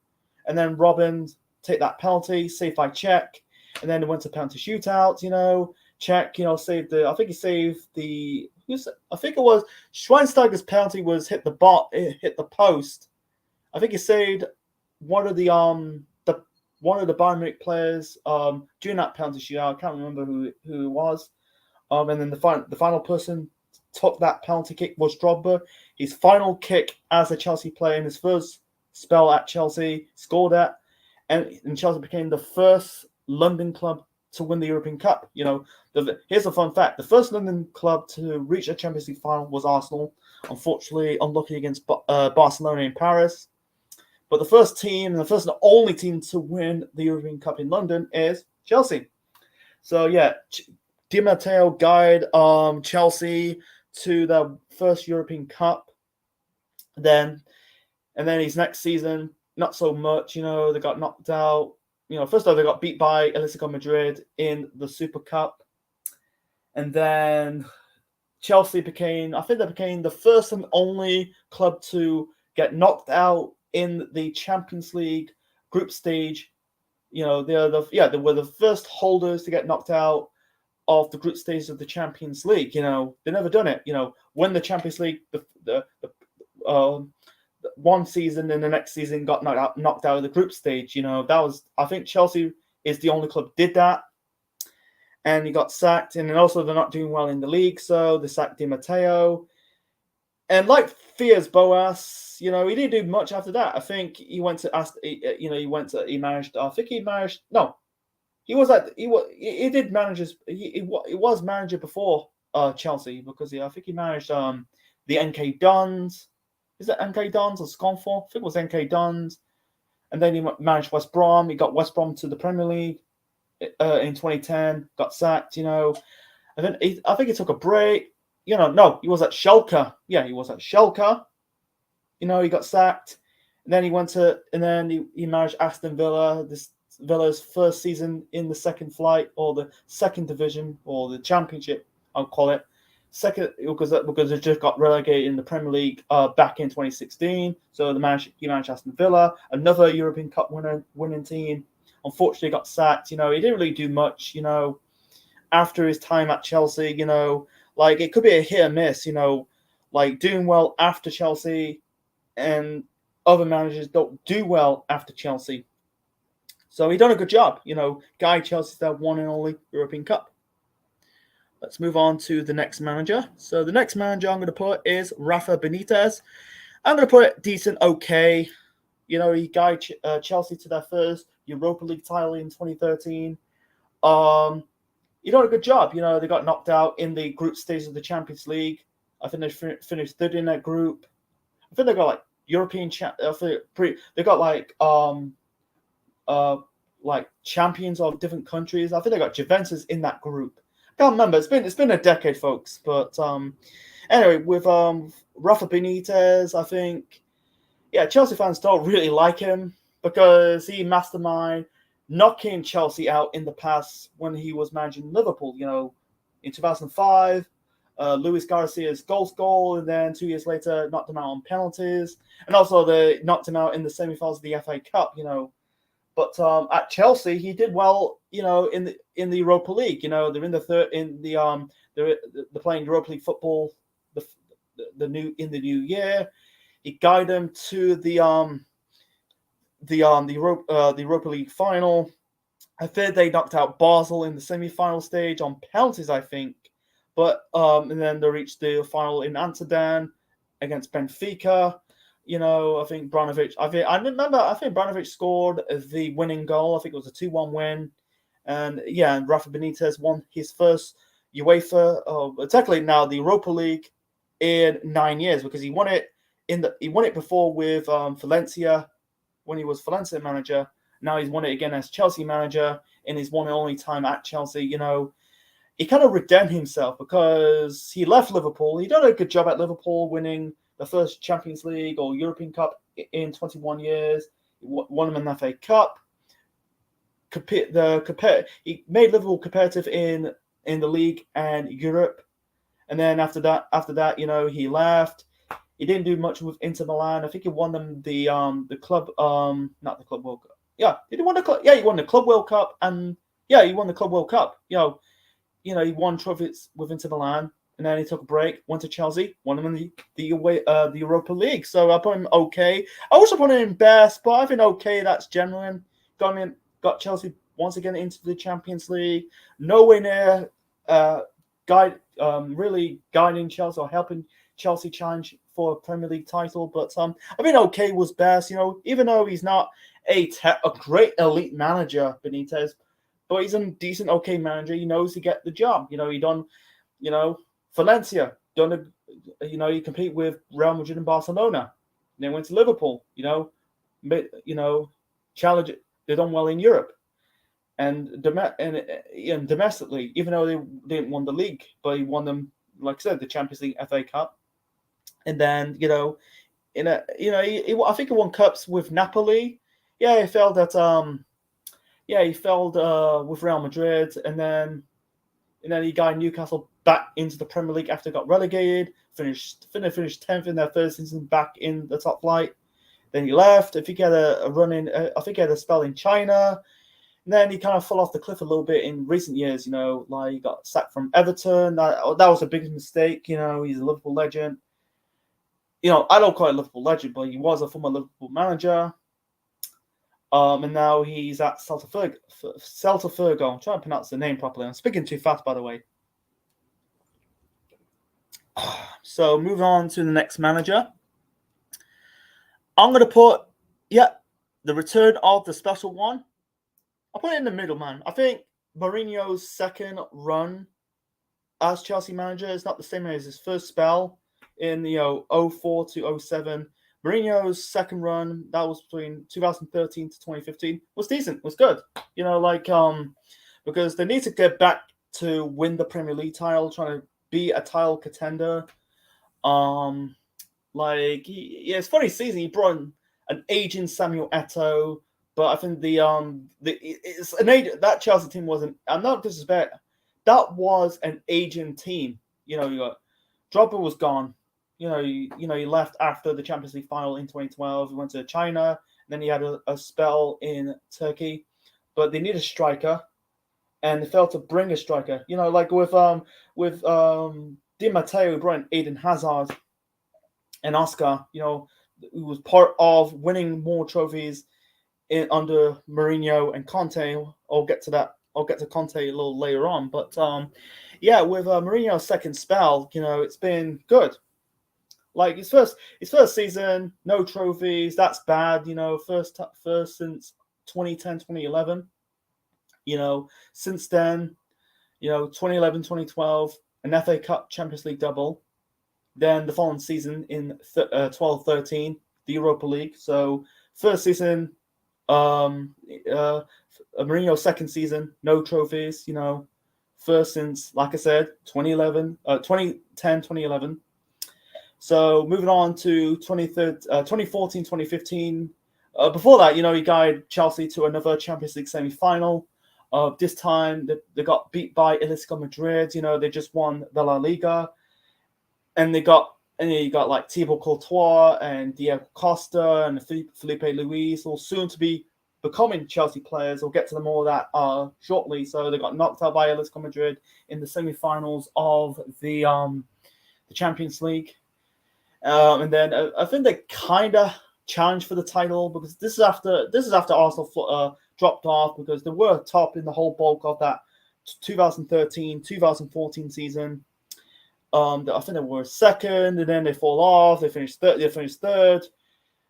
and then Robben take that penalty, saved by Czech, and then it went to penalty shootout. Czech, saved the. I think he saved the. I think it was Schweinsteiger's penalty was hit the post. I think he saved one of the Bayern Munich players during that penalty shootout. I can't remember who it was. And then the final person took that penalty kick was Drogba. His final kick as a Chelsea player in his first spell at Chelsea, scored that, and Chelsea became the first London club to win the European Cup. Here's a fun fact: the first London club to reach a Champions League final was Arsenal. Unfortunately, unlucky against Barcelona in Paris. But the first team, and the first and only team to win the European Cup in London is Chelsea. So yeah, Di Matteo guided Chelsea to their first European Cup. And then his next season, not so much. They got knocked out. First of all, they got beat by Atletico Madrid in the Super Cup. And then Chelsea became the first and only club to get knocked out in the Champions League group stage. They were the first holders to get knocked out of the group stage of the Champions League. They've never done it. When the Champions League, the one season and the next season got knocked out of the group stage. I think Chelsea is the only club did that. And he got sacked, and then also they're not doing well in the league, so they sacked Di Matteo. And like Fias Boas, he didn't do much after that. I think he went to he managed. I think he managed. No, he was manager before Chelsea, because I think he managed the NK Dons. Is it NK Dons or Scunthorpe? I think it was NK Dons. And then he managed West Brom. He got West Brom to the Premier League in 2010. Got sacked, And then I think he took a break. No, he was at Schalke. Yeah, he was at Schalke. He got sacked. And then he managed Aston Villa. Villa's first season in the second flight, or the second division, or the championship, I'll call it. Second, because they just got relegated in the Premier League back in 2016. So he managed Aston Villa, another European Cup winning team. Unfortunately, got sacked. He didn't really do much. After his time at Chelsea, it could be a hit or miss. Doing well after Chelsea, and other managers don't do well after Chelsea. So he done a good job. Guy Chelsea's their one and only European Cup. Let's move on to the next manager. So the next manager I'm going to put is Rafa Benitez. I'm going to put it decent, okay. He guided Chelsea to their first Europa League title in 2013. He done a good job. They got knocked out in the group stage of the Champions League. I think they finished third in that group. I think they got European. They got champions of different countries. I think they got Juventus in that group. I can't remember. It's been a decade, folks. But anyway, with Rafa Benitez, I think Chelsea fans don't really like him because he masterminded knocking Chelsea out in the past when he was managing Liverpool. In 2005, Luis Garcia's goal, and then 2 years later knocked him out on penalties, and also they knocked him out in the semi-finals of the FA Cup. But at Chelsea, he did well. In the Europa League. They're in the third in the they're playing Europa League football the new year. He guided them to the Europa League final. I think they knocked out Basel in the semi-final stage on penalties, I think. But and then they reached the final in Amsterdam against Benfica. I think Abramovich. I think Abramovich scored the winning goal. I think it was a 2-1 win. And Rafa Benitez won his first UEFA, technically now the Europa League, in 9 years, because he won it before with Valencia when he was Valencia manager. Now he's won it again as Chelsea manager in his one and only time at Chelsea. He kind of redeemed himself because he left Liverpool. He done a good job at Liverpool, winning the first Champions League or European Cup in 21 years. He won them an FA Cup. He made Liverpool competitive in the league and Europe, and then after that, he left. He didn't do much with Inter Milan. I think he won them the club not the Club World Cup. Yeah, did he won the club? Yeah, he won the Club World Cup, and he won the Club World Cup. He won trophies with Inter Milan, and then he took a break, went to Chelsea, won them in the Europa League. So I put him okay. I also put him in best, but I think okay, that's genuine. Got Chelsea once again into the Champions League. Nowhere near really guiding Chelsea or helping Chelsea challenge for a Premier League title. But I mean, okay was best. Even though he's not a great elite manager, Benitez, but he's a decent, okay manager. He knows to get the job. He done, Valencia done. He compete with Real Madrid and Barcelona. And then went to Liverpool. Challenge. They done well in Europe. And domestically, even though they didn't win the league, but he won them, like I said, the Champions League, FA Cup, and then I think he won cups with Napoli. Yeah, he failed at he failed with Real Madrid, and then he got Newcastle back into the Premier League after they got relegated. Finished 10th in their first season, back in the top flight. Then he left. I think he had a run in. I think he had a spell in China. And then he kind of fell off the cliff a little bit in recent years, like he got sacked from Everton. That was a big mistake, he's a Liverpool legend. I don't call it Liverpool legend, but he was a former Liverpool manager. And now he's at Celta Vigo. I'm trying to pronounce the name properly. I'm speaking too fast, by the way. So moving on to the next manager. I'm going to put, the return of the special one. I'll put it in the middle, man. I think Mourinho's second run as Chelsea manager is not the same as his first spell in 04 to 07. Mourinho's second run, that was between 2013 to 2015, was decent, was good. Because they need to get back to win the Premier League title, trying to be a title contender. It's funny season. He brought in an aging Samuel Eto'o. But I think that Chelsea team wasn't. I'm not disrespect. That was an aging team. You got Drogba was gone. He left after the Champions League final in 2012. He went to China. And then he had a spell in Turkey. But they need a striker, and they failed to bring a striker. Like with Di Matteo, brought in Eden Hazard and Oscar. Who was part of winning more trophies under Mourinho and Conte. I'll get to that. I'll get to Conte a little later on. But with Mourinho's second spell, it's been good. Like his first season, no trophies. That's bad. First since 2010, 2011. Since then, 2011, 2012, an FA Cup, Champions League double. Then the following season in 12-13, the Europa League. So first season. Mourinho's second season, no trophies, first since, like I said, 2010, 2011. So moving on to 2014, 2015. Before that, he guided Chelsea to another Champions League semi-final. This time, they got beat by Atletico Madrid. They just won the La Liga. And you got like Thibaut Courtois and Diego Costa and Felipe Luis, all soon to be becoming Chelsea players. We'll get to them all that shortly. So they got knocked out by Atletico Madrid in the semi-finals of the Champions League. And then I think they kind of challenged for the title, because this is after Arsenal dropped off, because they were top in the whole bulk of that 2013-2014 season. I think they were second, and then they fall off. They finished third.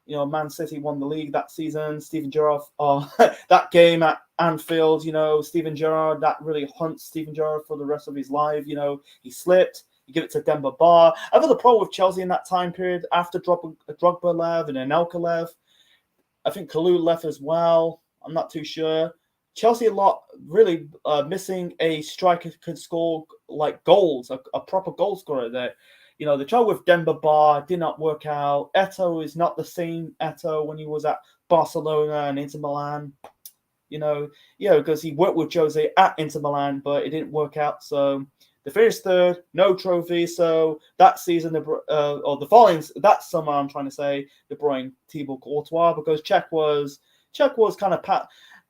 Man City won the league that season. Steven Gerrard, that game at Anfield, Steven Gerrard, that really haunts Steven Gerrard for the rest of his life. He slipped. You give it to Demba Ba. I think the problem with Chelsea in that time period, after Drogba left and Anelka left, I think Kalou left as well. I'm not too sure. Chelsea really missing a striker who could score like goals, a proper goal scorer there. The trouble with Demba Ba did not work out. Eto'o is not the same Eto'o when he was at Barcelona and Inter Milan. Because he worked with Jose at Inter Milan, but it didn't work out. So they finished third, no trophy. So that season, that summer, I'm trying to say, they brought in Thibaut Courtois, because Czech was kind of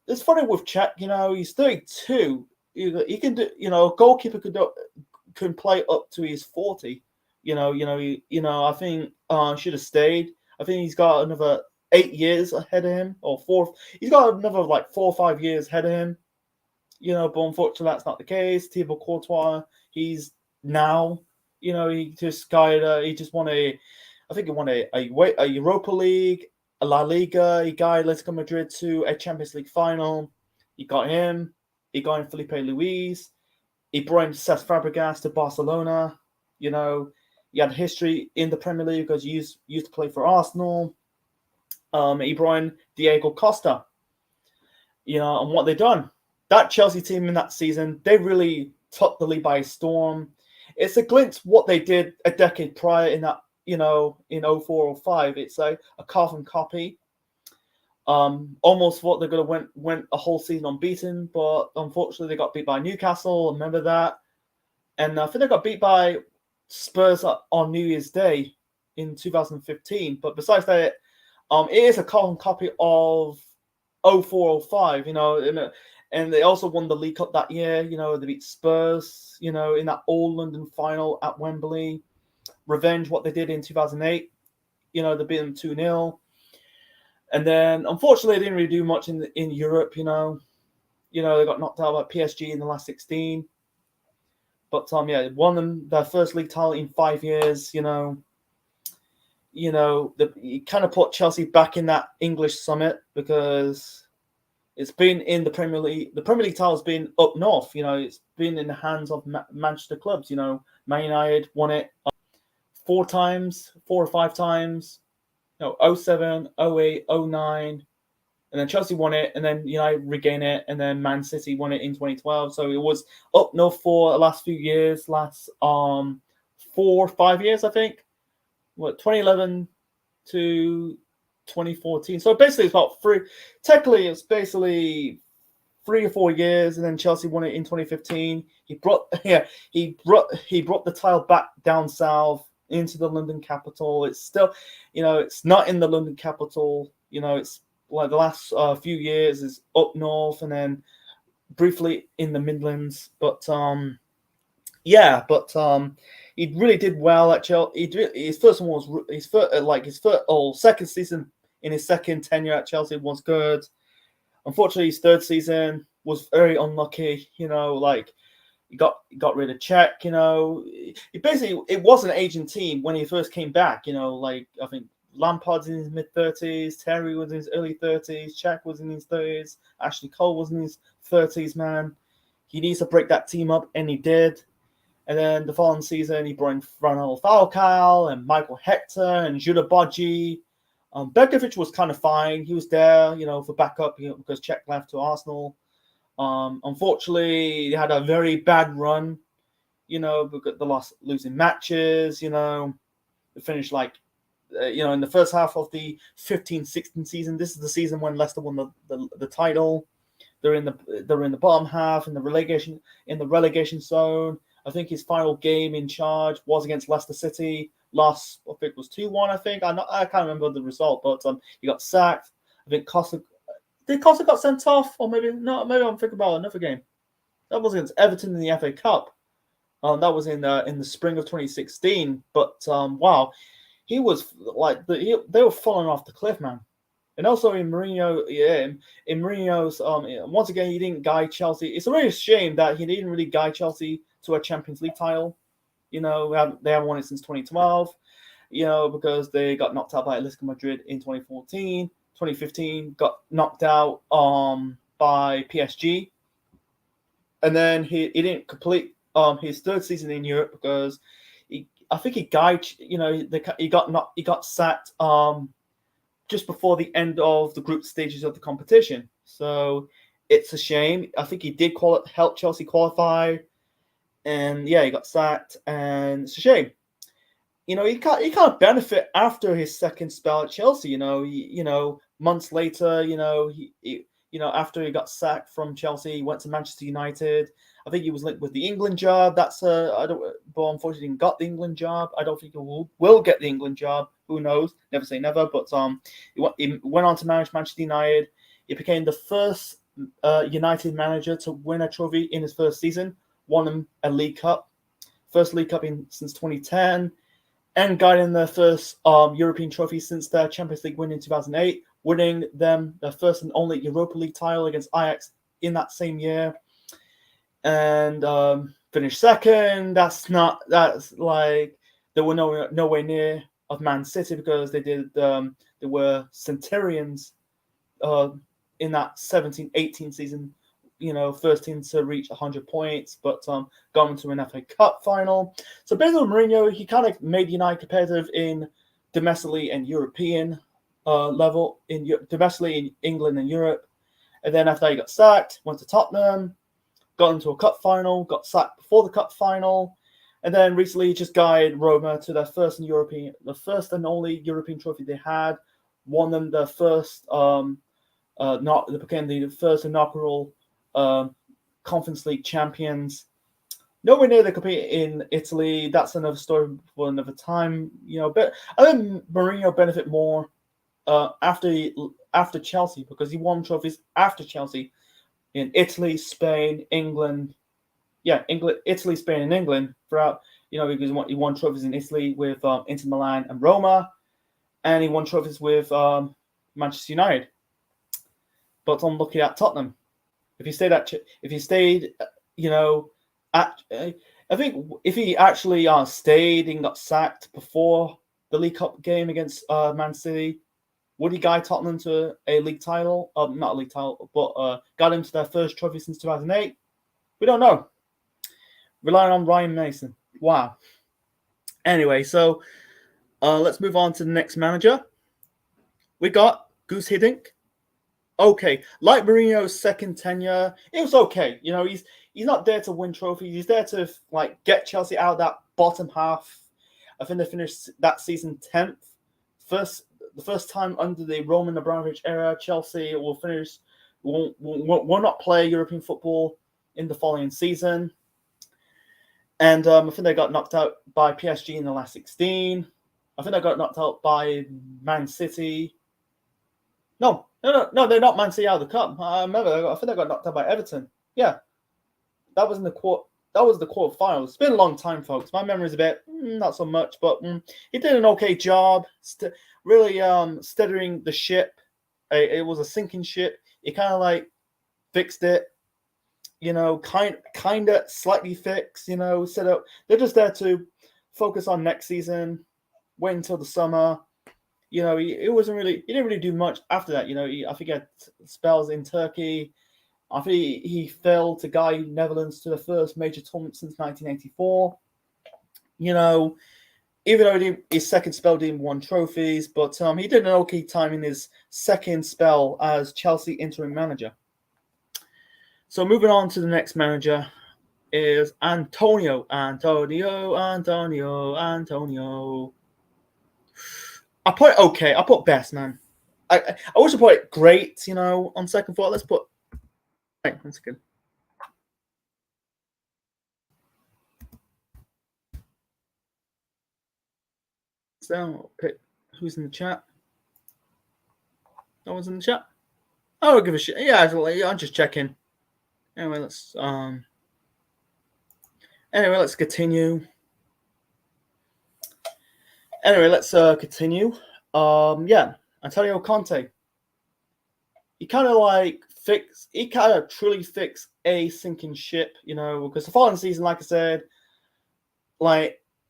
It's funny with Czech, he's 32. He can do, a goalkeeper can play up to his 40. I think should have stayed. I think he's got another 8 years ahead of him, or 4. He's got another 4 or 5 years ahead of him. But unfortunately that's not the case. Thibaut Courtois, he's now. He just won I think he won a Europa League, a La Liga. He guided Atletico Madrid to a Champions League final. He got him. He got in Felipe Luis. He brought in Cesc Fabregas to Barcelona. He had history in the Premier League because he used to play for Arsenal. He brought in Diego Costa. And what they done. That Chelsea team in that season, they really took the league by storm. It's a glimpse what they did a decade prior in that, in 04-05. It's a carbon copy. Almost thought they're going to went a whole season unbeaten, but unfortunately they got beat by Newcastle. Remember that? And I think they got beat by Spurs on New Year's Day in 2015. But besides that, it is a carbon copy of 04-05, and they also won the League Cup that year. They beat Spurs, in that All-London final at Wembley. Revenge what they did in 2008. They beat them 2-0. And then, unfortunately, they didn't really do much in Europe, They got knocked out by PSG in the last 16. But, won them their first league title in 5 years, you kind of put Chelsea back in that English summit because it's been in the Premier League. The Premier League title has been up north. It's been in the hands of Manchester clubs. Man United won it 4 or 5 times. 07, 08, 09, and then Chelsea won it, and then United regained it, and then Man City won it in 2012. So it was up north for the last few years, last 4 or 5 years, I think. 2011 to 2014. So basically, it's about 3. Technically, it's basically 3 or 4 years, and then Chelsea won it in 2015. He brought the title back down south into the London capital. It's still, it's not in the London capital. It's like the last few years is up north, and then briefly in the Midlands. But he really did well at Chelsea. His first one was second season in his second tenure at Chelsea was good. Unfortunately, his third season was very unlucky. He got rid of Czech. It was an aging team when he first came back. I think Lampard's in his mid-30s, Terry was in his early 30s, Czech was in his 30s, Ashley Cole was in his 30s. Man, he needs to break that team up, and he did. And then the following season, he brought in Ronald Falcao and Michael Hector and Judah Bodji. Begovic was kind of fine. He was there, for backup because Czech left to Arsenal. Unfortunately, they had a very bad run, because they losing matches, they finished in the first half of the 15-16 season. This is the season when Leicester won the title. They're in the bottom half in the relegation zone. I think his final game in charge was against Leicester City. Lost, I think it was 2-1, I think. I can't remember the result, but he got sacked. I think Costa got sent off, or maybe not. Maybe I'm thinking about another game. That was against Everton in the FA Cup. That was in the spring of 2016. But wow, he was they were falling off the cliff, man. And also in Mourinho's once again, he didn't guide Chelsea. It's a really shame that he didn't really guide Chelsea to a Champions League title. They haven't won it since 2012. Because they got knocked out by Atletico Madrid in 2014. 2015 got knocked out by PSG, and then he didn't complete his third season in Europe because he got sacked just before the end of the group stages of the competition. So it's a shame. I think he did help Chelsea qualify, and he got sacked, and it's a shame. He can't benefit after his second spell at Chelsea. Months later, after he got sacked from Chelsea, he went to Manchester United. I think he was linked with the England job. But unfortunately, he didn't got the England job. I don't think he will get the England job. Who knows? Never say never. But he went on to manage Manchester United. He became the first United manager to win a trophy in his first season. Won him a League Cup, first League Cup since 2010. And guiding their first European trophy since their Champions League win in 2008, winning them their first and only Europa League title against Ajax in that same year. And finished second. That's like they were nowhere near of Man City because they were Centurions in that 17-18 season. First team to reach 100 points, but gone into an FA Cup final. So basically, Mourinho, he kind of made United competitive in domestically and European level, domestically in England and Europe. And then after that, he got sacked, went to Tottenham, got into a cup final, got sacked before the cup final, and then recently just guided Roma to their first and only European trophy they had. Won them their first, they became the first inaugural Conference League champions. Nowhere near they compete in Italy. That's another story for another time. But I think Mourinho benefit more after Chelsea because he won trophies after Chelsea in Italy, Spain, England. Yeah, Italy, Spain, and England throughout. Because he won trophies in Italy with Inter Milan and Roma, and he won trophies with Manchester United. But I'm looking at Tottenham. If he stayed, I think if he actually stayed and got sacked before the League Cup game against Man City, would he guide Tottenham to a league title? Not a league title, but got him to their first trophy since 2008? We don't know. Relying on Ryan Mason. Wow. Anyway, so let's move on to the next manager. We got Goose Hiddink. Okay, like Mourinho's second tenure, it was okay. He's not there to win trophies. He's there to get Chelsea out of that bottom half. I think they finished that season 10th. The first time under the Roman Abramovich era, Chelsea will not play European football in the following season. And I think they got knocked out by PSG in the last 16. I think they got knocked out by Man City. No, they're not Man City out of the cup. I remember. I think they got knocked out by Everton. Yeah, that was the quarterfinals. It's been a long time, folks. My memory's a bit not so much, but he did an okay job. Really steadying the ship. It was a sinking ship. He kind of fixed it. Kind of slightly fixed. Set up. They're just there to focus on next season. Wait until the summer. He didn't really do much after that. I think he had spells in Turkey. I think he failed to guide Netherlands to the first major tournament since 1984. Even though his second spell didn't win trophies, but he did an okay time in his second spell as Chelsea interim manager. So moving on to the next manager is Antonio. I put it okay. I put best, man. I wish I put it great, on second thought. Let's put... Wait, 1 second. So, okay. Who's in the chat? No one's in the chat? I don't give a shit. Yeah, I'm just checking. Anyway, let's continue. Anyway, let's continue. Antonio Conte. He kind of truly fixed a sinking ship, because the following season, like I said,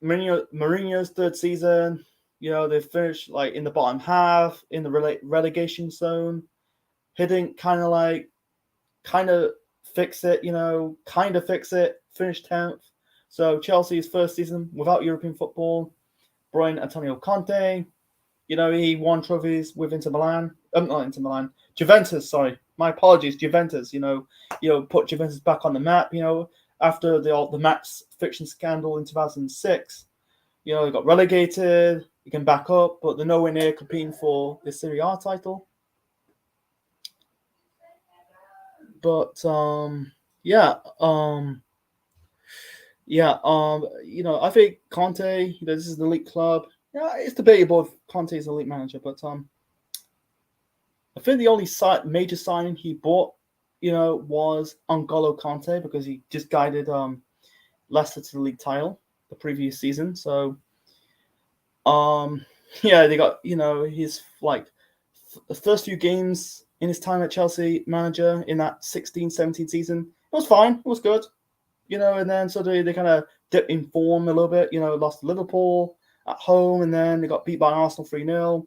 Mourinho's third season, they finished in the bottom half in the relegation zone. Hiddink kind of fix it, finished 10th. So Chelsea's first season without European football. Brian Antonio Conte, he won trophies with Inter Milan. Not Inter Milan. Juventus, sorry. My apologies, Juventus. Put Juventus back on the map, after the Max fiction scandal in 2006. They got relegated. You can back up, but they're nowhere near competing for the Serie A title. But I think Conte, this is the elite club. Yeah, it's debatable if Conte is an elite manager, but I think the only major signing he bought, was N'Golo Conte because he just guided Leicester to the league title the previous season. So, they got his the first few games in his time at Chelsea manager in that 16-17 season. It was fine. It was good. and then suddenly they kind of dipped in form a little bit, lost to Liverpool at home, and then they got beat by Arsenal 3-0.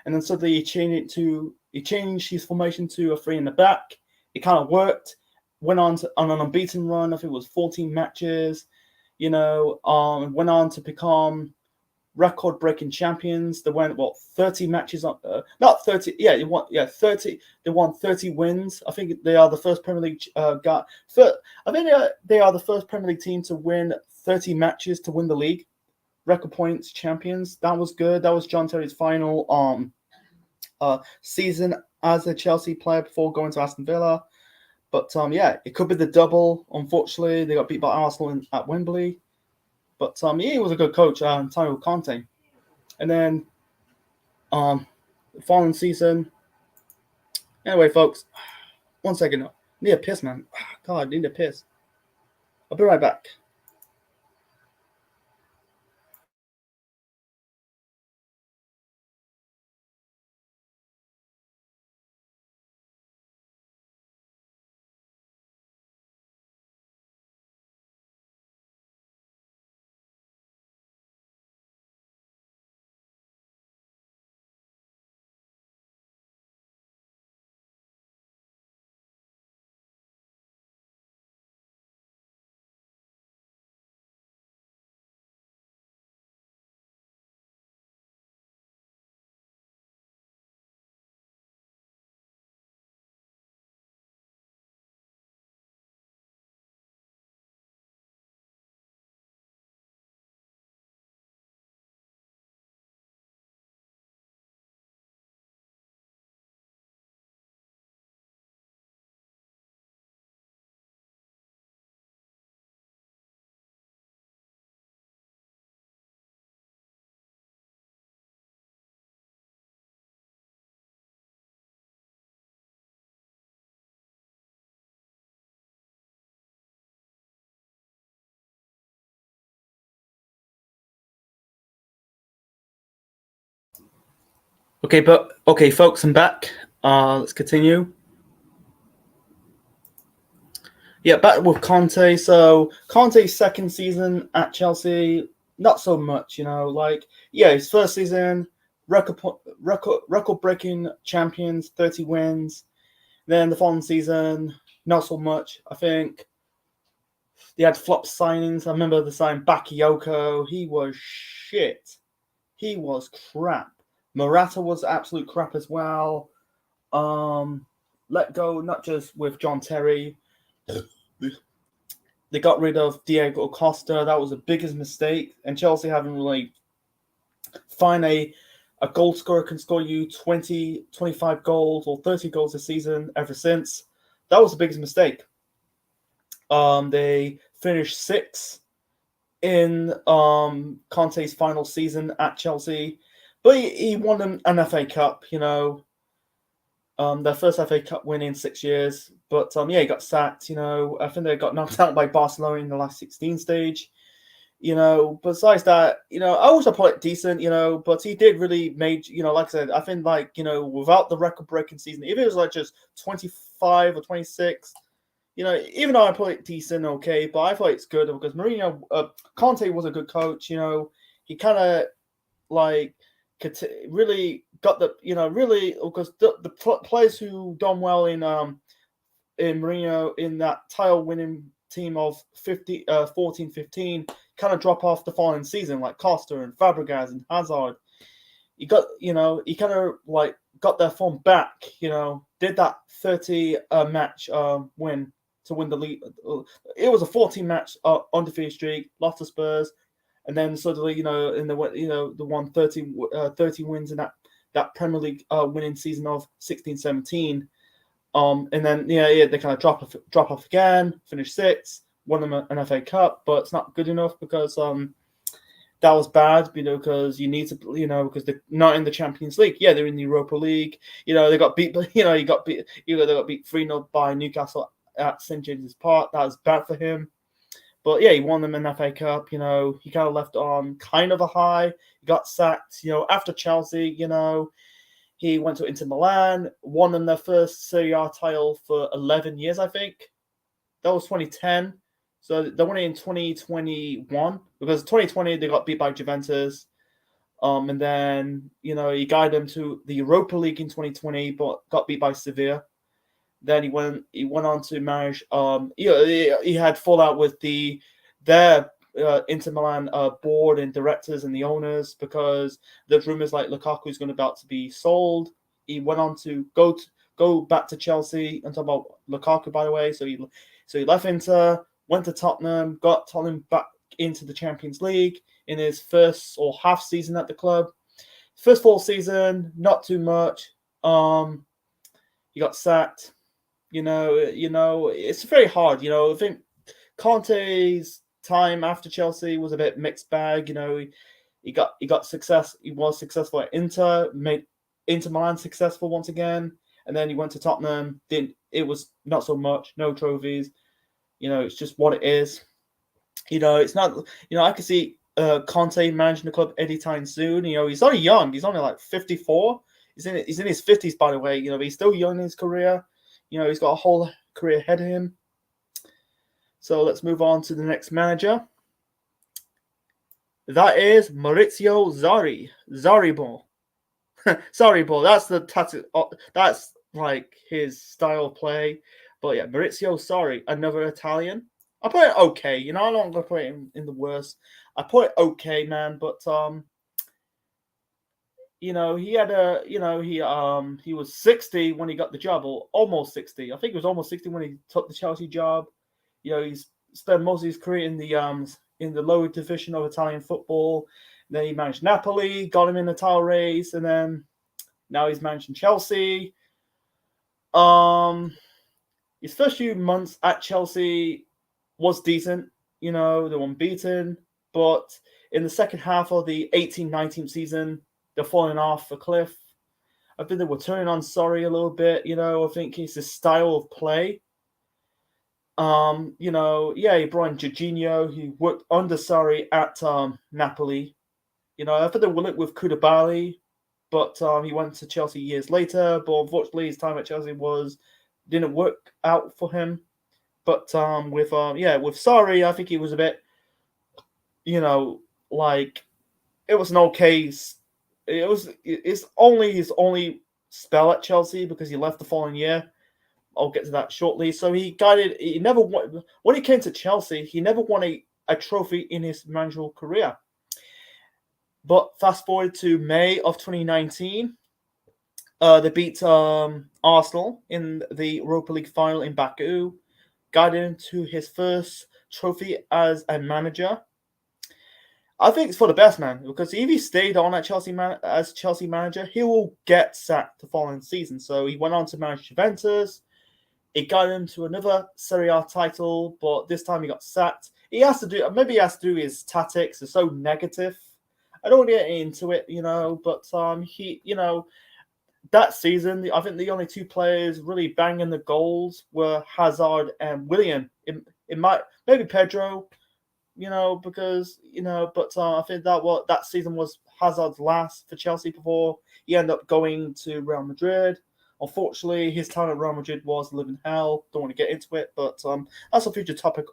And then suddenly he changed his formation to a three in the back. It kind of worked. Went on an unbeaten run. I think it was 14 matches. Went on to become record-breaking champions. They went 30 matches on, not 30. Yeah, they won. Yeah, 30. They won 30 wins. I think they are the first Premier League I think they are the first Premier League team to win 30 matches to win the league. Record points champions. That was good. That was John Terry's final season as a Chelsea player before going to Aston Villa. But it could be the double. Unfortunately, they got beat by Arsenal at Wembley. But he was a good coach, Antonio Conte. And then the following season. Anyway, folks, 1 second. I need a piss, man. God, I need a piss. I'll be right back. Okay, folks, I'm back. Let's continue. Yeah, back with Conte. So Conte's second season at Chelsea, not so much, his first season, record-breaking champions, 30 wins. Then the following season, not so much. I think they had flop signings. I remember the sign Bakayoko. He was shit. He was crap. Morata was absolute crap as well. Let go, not just with John Terry. They got rid of Diego Costa. That was the biggest mistake. And Chelsea haven't really find a goal scorer can score you 20, 25 goals or 30 goals a season ever since. That was the biggest mistake. They finished sixth in Conte's final season at Chelsea. But he won them an FA Cup, their first FA Cup win in 6 years. But he got sacked. I think they got knocked out by Barcelona in the last 16 stage. Besides that, I also put it decent. But he did really like I said, I think without the record-breaking season, if it was like just 25 or 26, even though I put it decent, okay, but I thought it's good because Mourinho, Conte was a good coach. He kind of really got the really because the players who done well in Mourinho in that title winning team of 14-15 kind of drop off the following season, like Costa and Fabregas and Hazard. He got he kind of got their form back. Did that 30 match win to win the league. It was a 14 match undefeated streak, lost to Spurs. And then suddenly, in the one 30 wins in that Premier League winning season of 16-17. And then they kind of drop off again, finish sixth, won them an FA Cup, but it's not good enough because that was bad, because you need to, because they're not in the Champions League. Yeah, they're in the Europa League. They got beat, but they got beat 3-0 by Newcastle at St James's Park. That was bad for him. But yeah, he won them an FA Cup. He kind of left on kind of a high. He got sacked. After Chelsea, he went to Inter Milan, won them their first Serie A title for 11 years, I think. That was 2010. So they won it in 2021 because 2020 they got beat by Juventus. And then he guided them to the Europa League in 2020, but got beat by Sevilla. Then he went on to manage. He had fallout with their Inter Milan board and directors and the owners because there's rumors like Lukaku's going about to be sold. He went on to go back to Chelsea. I'm talking about Lukaku, by the way. So he left Inter, went to Tottenham, got Tottenham back into the Champions League in his first or half season at the club. First full season, not too much. He got sacked. It's very hard. I think Conte's time after Chelsea was a bit mixed bag. He got success. He was successful at Inter, made Inter Milan successful once again, and then he went to Tottenham. It was not so much, no trophies. It's just what it is. It's not. I can see Conte managing the club anytime soon. He's only young. He's only like 54. He's in his 50s, by the way. He's still young in his career. He's got a whole career ahead of him. So let's move on to the next manager. That is Maurizio Sarri. Sarri-ball. Sarri-ball. That's the tattoo. That's like his style of play. But yeah, Maurizio Sarri, another Italian. I put it okay. I'm not going to put it in the worst. I put it okay, man. But he had he was 60 when he got the job, or almost 60. I think it was almost 60 when he took the Chelsea job. He's spent most of his career in the lower division of Italian football. Then he managed Napoli, got him in the title race, and then now he's managing Chelsea. His first few months at Chelsea was decent. They were unbeaten, but in the second half of the 18-19 season, they're falling off a cliff. I think they were turning on Sarri a little bit. I think it's his style of play. He brought in Jorginho. He worked under Sarri at Napoli. I think they were linked with Koulibaly, but he went to Chelsea years later. But unfortunately, his time at Chelsea didn't work out for him. But with Sarri, I think he was a bit, like it was an okay. It's only his only spell at Chelsea because he left the following year. I'll get to that shortly. So he never won. When he came to Chelsea, he never won a trophy in his managerial career. But fast forward to May of 2019, they beat Arsenal in the Europa League final in Baku, guided him to his first trophy as a manager. I think it's for the best, man, because if he stayed on at Chelsea as Chelsea manager, he will get sacked the following season. So he went on to manage Juventus. It got him to another Serie A title, but this time he got sacked. He has to do his tactics are so negative. I don't want to get into it, but that season, I think the only two players really banging the goals were Hazard and Willian. It might maybe Pedro, because but I think that season was Hazard's last for Chelsea before he ended up going to Real Madrid. Unfortunately, his time at Real Madrid was living hell. Don't want to get into it, but that's a future topic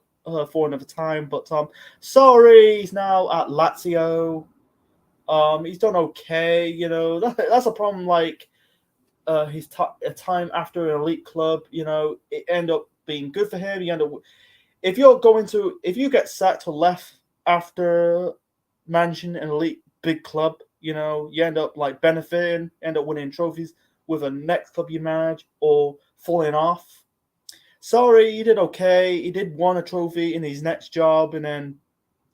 for another time. But sorry, he's now at Lazio. He's done okay. That's a problem. Like his time after an elite club, it ended up being good for him. If you get sacked or left after managing an elite big club, you end up like benefiting, end up winning trophies with a next club you manage or falling off. Sorry, he did okay. He did win a trophy in his next job and then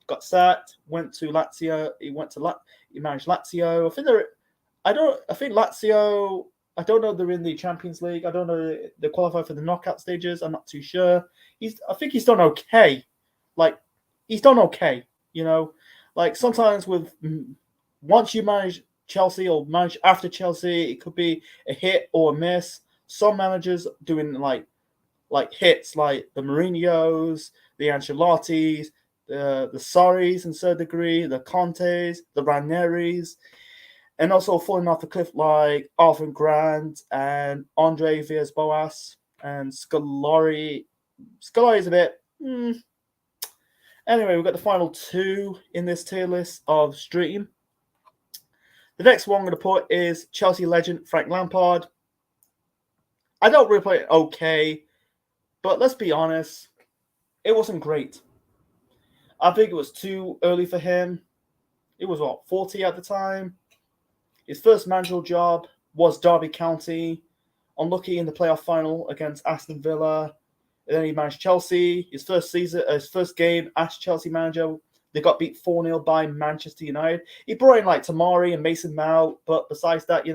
got sacked. Went to Lazio. He managed Lazio. I think Lazio. I don't know if they're in the Champions League. I don't know if they qualify for the knockout stages. I'm not too sure. I think he's done okay. Like, he's done okay, Like, sometimes once you manage Chelsea or manage after Chelsea, it could be a hit or a miss. Some managers doing, like hits, like the Mourinhos, the Ancelottis, the Sarris in certain degree, the Contes, the Ranieris, and also falling off the cliff like Arthur Grant and Andre Villas-Boas and Scolari. Scolari is a bit, Anyway, we've got the final two in this tier list of Stream. The next one I'm going to put is Chelsea legend Frank Lampard. I don't really play it okay, but let's be honest, it wasn't great. I think it was too early for him. He was, 40 at the time? His first managerial job was Derby County, unlucky in the playoff final against Aston Villa. And then he managed Chelsea. His first game as Chelsea manager, they got beat 4-0 by Manchester United. He brought in like Tamari and Mason Mount, but besides that,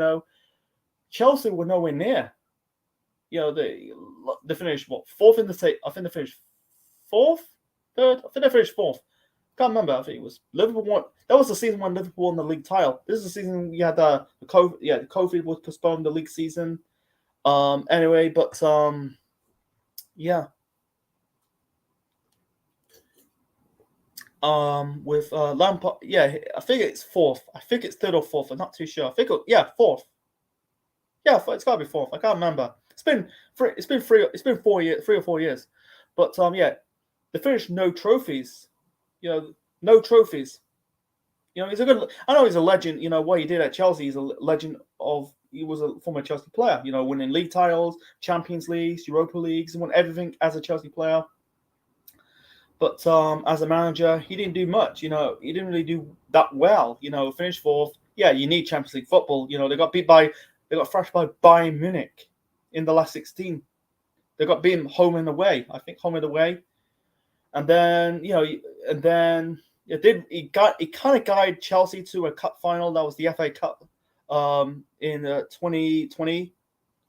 Chelsea were nowhere near. They finished fourth in the table. I think they finished fourth, third. I think they finished fourth. Can't remember. I think it was Liverpool won. That was the season when Liverpool won the league title. This is the season we had the COVID. Yeah, the COVID was postponed the league season. Anyway, but yeah. With Lampard, yeah, I think it's fourth. I think it's third or fourth. I'm not too sure. I think fourth. Yeah, it's gotta be fourth. I can't remember. It's been 4 years, 3 or 4 years. But yeah, they finished no trophies. No trophies. He's a good. I know he's a legend. What he did at Chelsea. He's a legend of. He was a former Chelsea player. Winning league titles, Champions Leagues, Europa Leagues, and won everything as a Chelsea player. But as a manager, he didn't do much. He didn't really do that well. Finished fourth. Yeah, you need Champions League football. They got thrashed by Bayern Munich in the last 16. They got beaten home and away. I think home and away. And then he kind of guided Chelsea to a cup final. That was the FA Cup in 2020.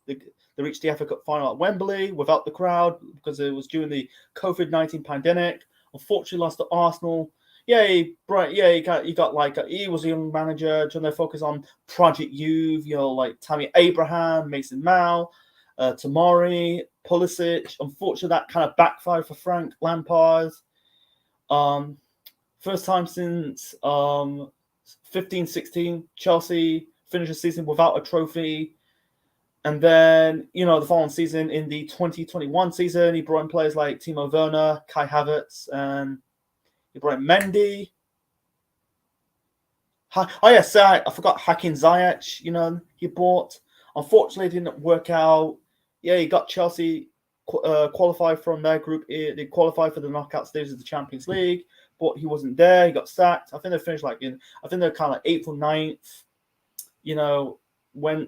They reached the FA Cup final at Wembley without the crowd because it was during the COVID-19 pandemic. Unfortunately, lost to Arsenal. He was a young manager trying to focus on Project Youth, like Tammy Abraham, Mason Mount, Tamari, Pulisic. Unfortunately, that kind of backfired for Frank Lampard. First time since 15-16, Chelsea finished the season without a trophy. And then, the following season, in the 2021 season, he brought in players like Timo Werner, Kai Havertz, and he brought in Mendy. I forgot Hakim Ziyech, he bought. Unfortunately, it didn't work out. Yeah, he got Chelsea qualified from their group. They qualified for the knockout stages of the Champions League, but he wasn't there. He got sacked. I think they finished I think they're kind of 8th or 9th.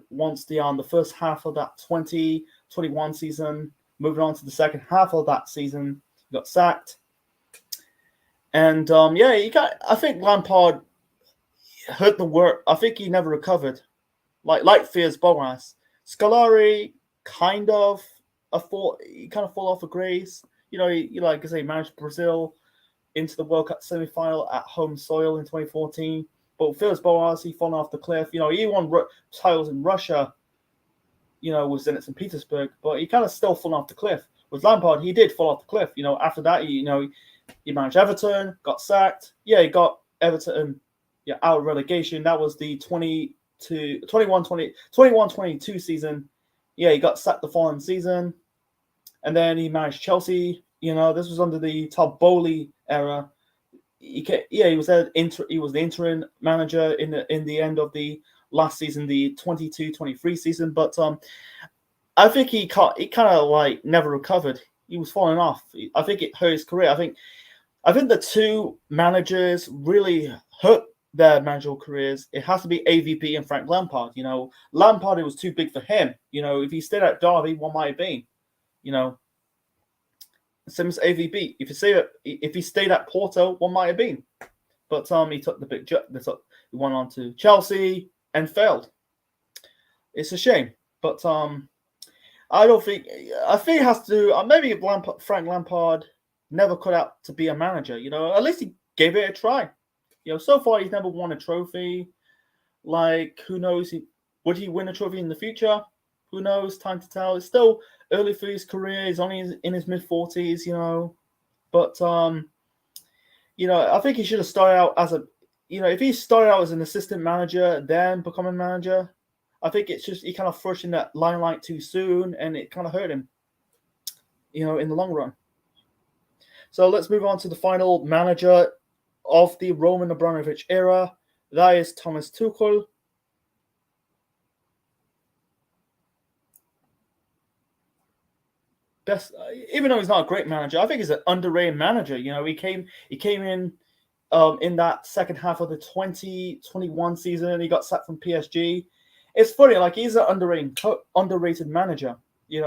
Once they're on the first half of that 2021 season, moving on to the second half of that season, he got sacked. And I think Lampard hurt the work. I think he never recovered. Like Fears Boas. Scolari kind of fall off of grace. He managed Brazil into the World Cup semi-final at home soil in 2014. But Fears Boas, he fallen off the cliff. He won titles in Russia, with Zenit St. Petersburg, but he kind of still fallen off the cliff. With Lampard, he did fall off the cliff. After that, he managed Everton, got sacked. Yeah, he got Everton out of relegation. That was the 21-22 season. Yeah, he got sacked the following season. And then he managed Chelsea. This was under the Todd Bowley era. He was the interim manager in the end of the last season, the 22-23 season. But I think he kind of never recovered. He was falling off. I think it hurt his career. I think the two managers really hurt their managerial careers. It has to be AVP and Frank Lampard. Lampard, it was too big for him. If he stayed at Derby, what might have been? Same as AVB. If he stayed at Porto, what might have been? But he took the big jump. He went on to Chelsea and failed. It's a shame. But I think it has to do. Maybe Frank Lampard never cut out to be a manager. At least he gave it a try. So far he's never won a trophy. Who knows? Would he win a trophy in the future? Who knows? Time to tell. It's still early for his career. He's only in his mid-40s, But, I think he should have started out as if he started out as an assistant manager, then become a manager, I think it's just he kind of thrust in that limelight too soon, and it kind of hurt him, in the long run. So let's move on to the final manager of the Roman Abramovich era. That is Thomas Tuchel. Best, even though he's not a great manager, I think he's an underrated manager. He came in that second half of the 2021 season. He got sacked from PSG. It's funny, like he's an underrated manager. He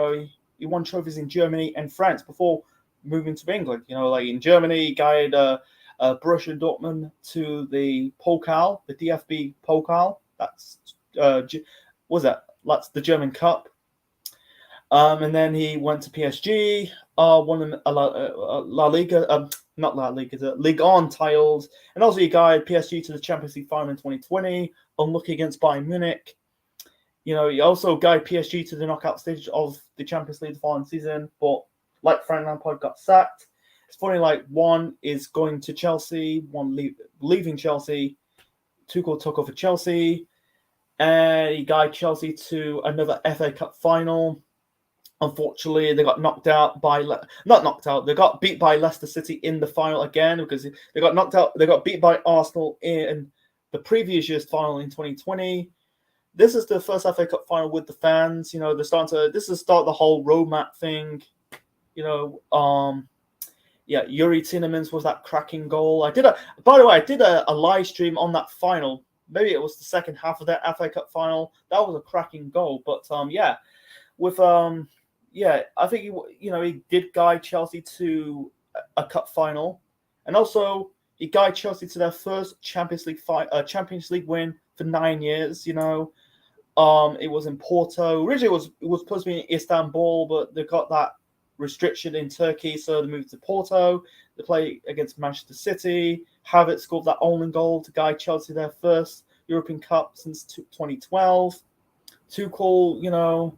won trophies in Germany and France before moving to England. Like in Germany, he guided Borussia Dortmund to the Pokal, the DFB Pokal. That's That's the German Cup. And then he went to PSG, won La Liga, not La Liga, the Ligue 1 titles, and also he guided PSG to the Champions League final in 2020, unlucky against Bayern Munich. He also guided PSG to the knockout stage of the Champions League the following season, but like Frank Lampard got sacked. It's funny, like one is going to Chelsea, one leaving Chelsea. Tuchel took over Chelsea, and he guided Chelsea to another FA Cup final. Unfortunately, they got knocked out they got beat by Leicester City in the final again because they got knocked out. They got beat by Arsenal in the previous year's final in 2020. This is the first FA Cup final with the fans. This is the start of the whole roadmap thing. Yuri Tielemans was that cracking goal. By the way, I did a live stream on that final. Maybe it was the second half of that FA Cup final. That was a cracking goal. But I think he did guide Chelsea to a cup final, and also he guided Chelsea to their first Champions League win for 9 years. It was in Porto. Originally, it was supposed to be in Istanbul, but they got that restriction in Turkey, so they moved to Porto. They play against Manchester City. Havertz scored that only goal to guide Chelsea their first European Cup since 2012. Tuchel,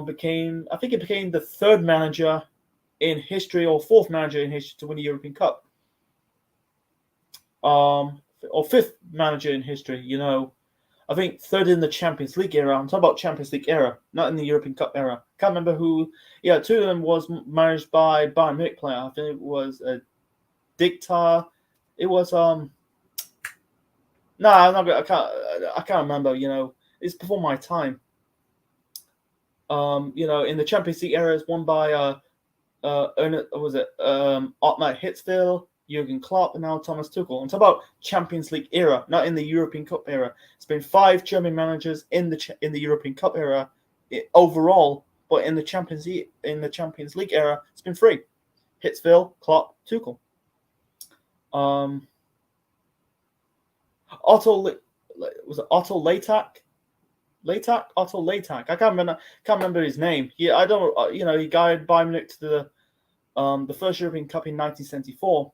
became the third manager in history or fourth manager in history to win the European Cup. Or fifth manager in history, I think third in the Champions League era. I'm talking about Champions League era, not in the European Cup era. Can't remember who. Yeah, two of them was managed by Bayern Munich player. I think it was a Dictar. It was No, I'm not. I can't remember. It's before my time. In the Champions League era, it's won by Otmar Hitzfeld, Jurgen Klopp, and now Thomas Tuchel. I'm talking about Champions League era, not in the European Cup era. It's been 5 German managers in the European Cup era overall, but in the Champions League era, it's been 3: Hitzfeld, Klopp, Tuchel. Otto Laytak? Otto Laytak. I can't remember his name. He guided Bayern Munich to the first European Cup in 1974.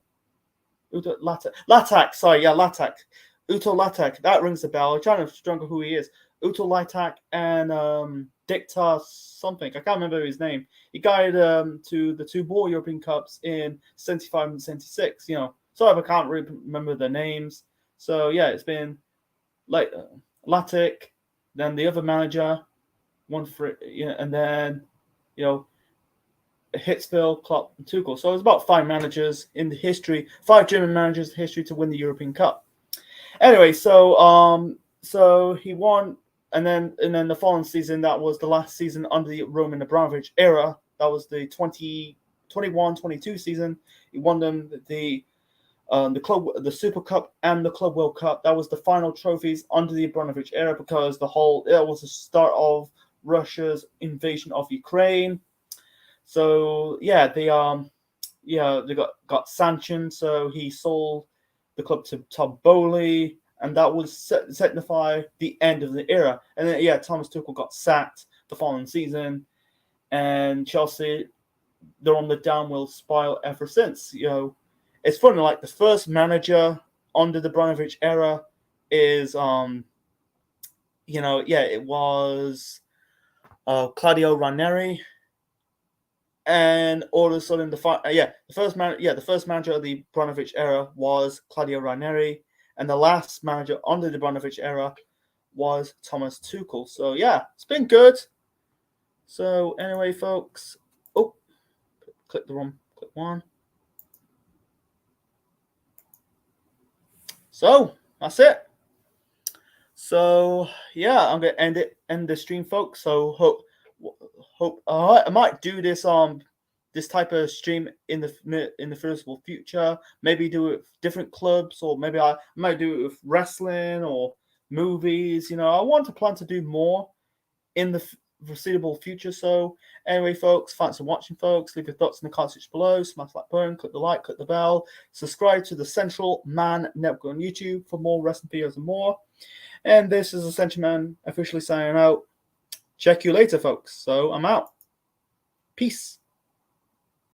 Uto Latak. Sorry, yeah, Latak. Uto Latak. That rings a bell. I'm trying to remember who he is. Uto Latak and Dictar something. I can't remember his name. He guided to the 2 more European Cups in 75 and 76. Sorry if I can't really remember the names. So yeah, it's been like Latak. Then the other manager, and then Hitzfeld, Klopp, and Tuchel. So it's about 5 managers in the history, 5 German managers in history to win the European Cup. Anyway, so he won, and then the following season, that was the last season under the Roman Abramovich era. That was the 2021-22 season. He won them the Super Cup and the Club World Cup. That was the final trophies under the Abramovich era because it was the start of Russia's invasion of Ukraine. So yeah, they got sanctioned. So he sold the club to Todd Bowley, and that would signify the end of the era. And then Thomas Tuchel got sacked the following season, and Chelsea, they're on the downward spiral ever since. It's funny, like the first manager under the Abramovich era is, it was Claudio Ranieri, and all of a sudden the first manager of the Abramovich era was Claudio Ranieri, and the last manager under the Abramovich era was Thomas Tuchel. So yeah, it's been good. So anyway, folks, click one. So that's it. So yeah, I'm gonna end the stream, folks. So hope I might do this type of stream in the foreseeable future. Maybe do it with different clubs, or maybe I might do it with wrestling or movies. I want to plan to do more in the foreseeable future. So anyway, folks, thanks for watching, folks. Leave your thoughts in the comment section below. Smash that button, click the like, click the bell, subscribe to the Central Man Network on YouTube for more wrestling videos and more. And this is the Central Man officially signing out. Check you later, folks. So I'm out. Peace.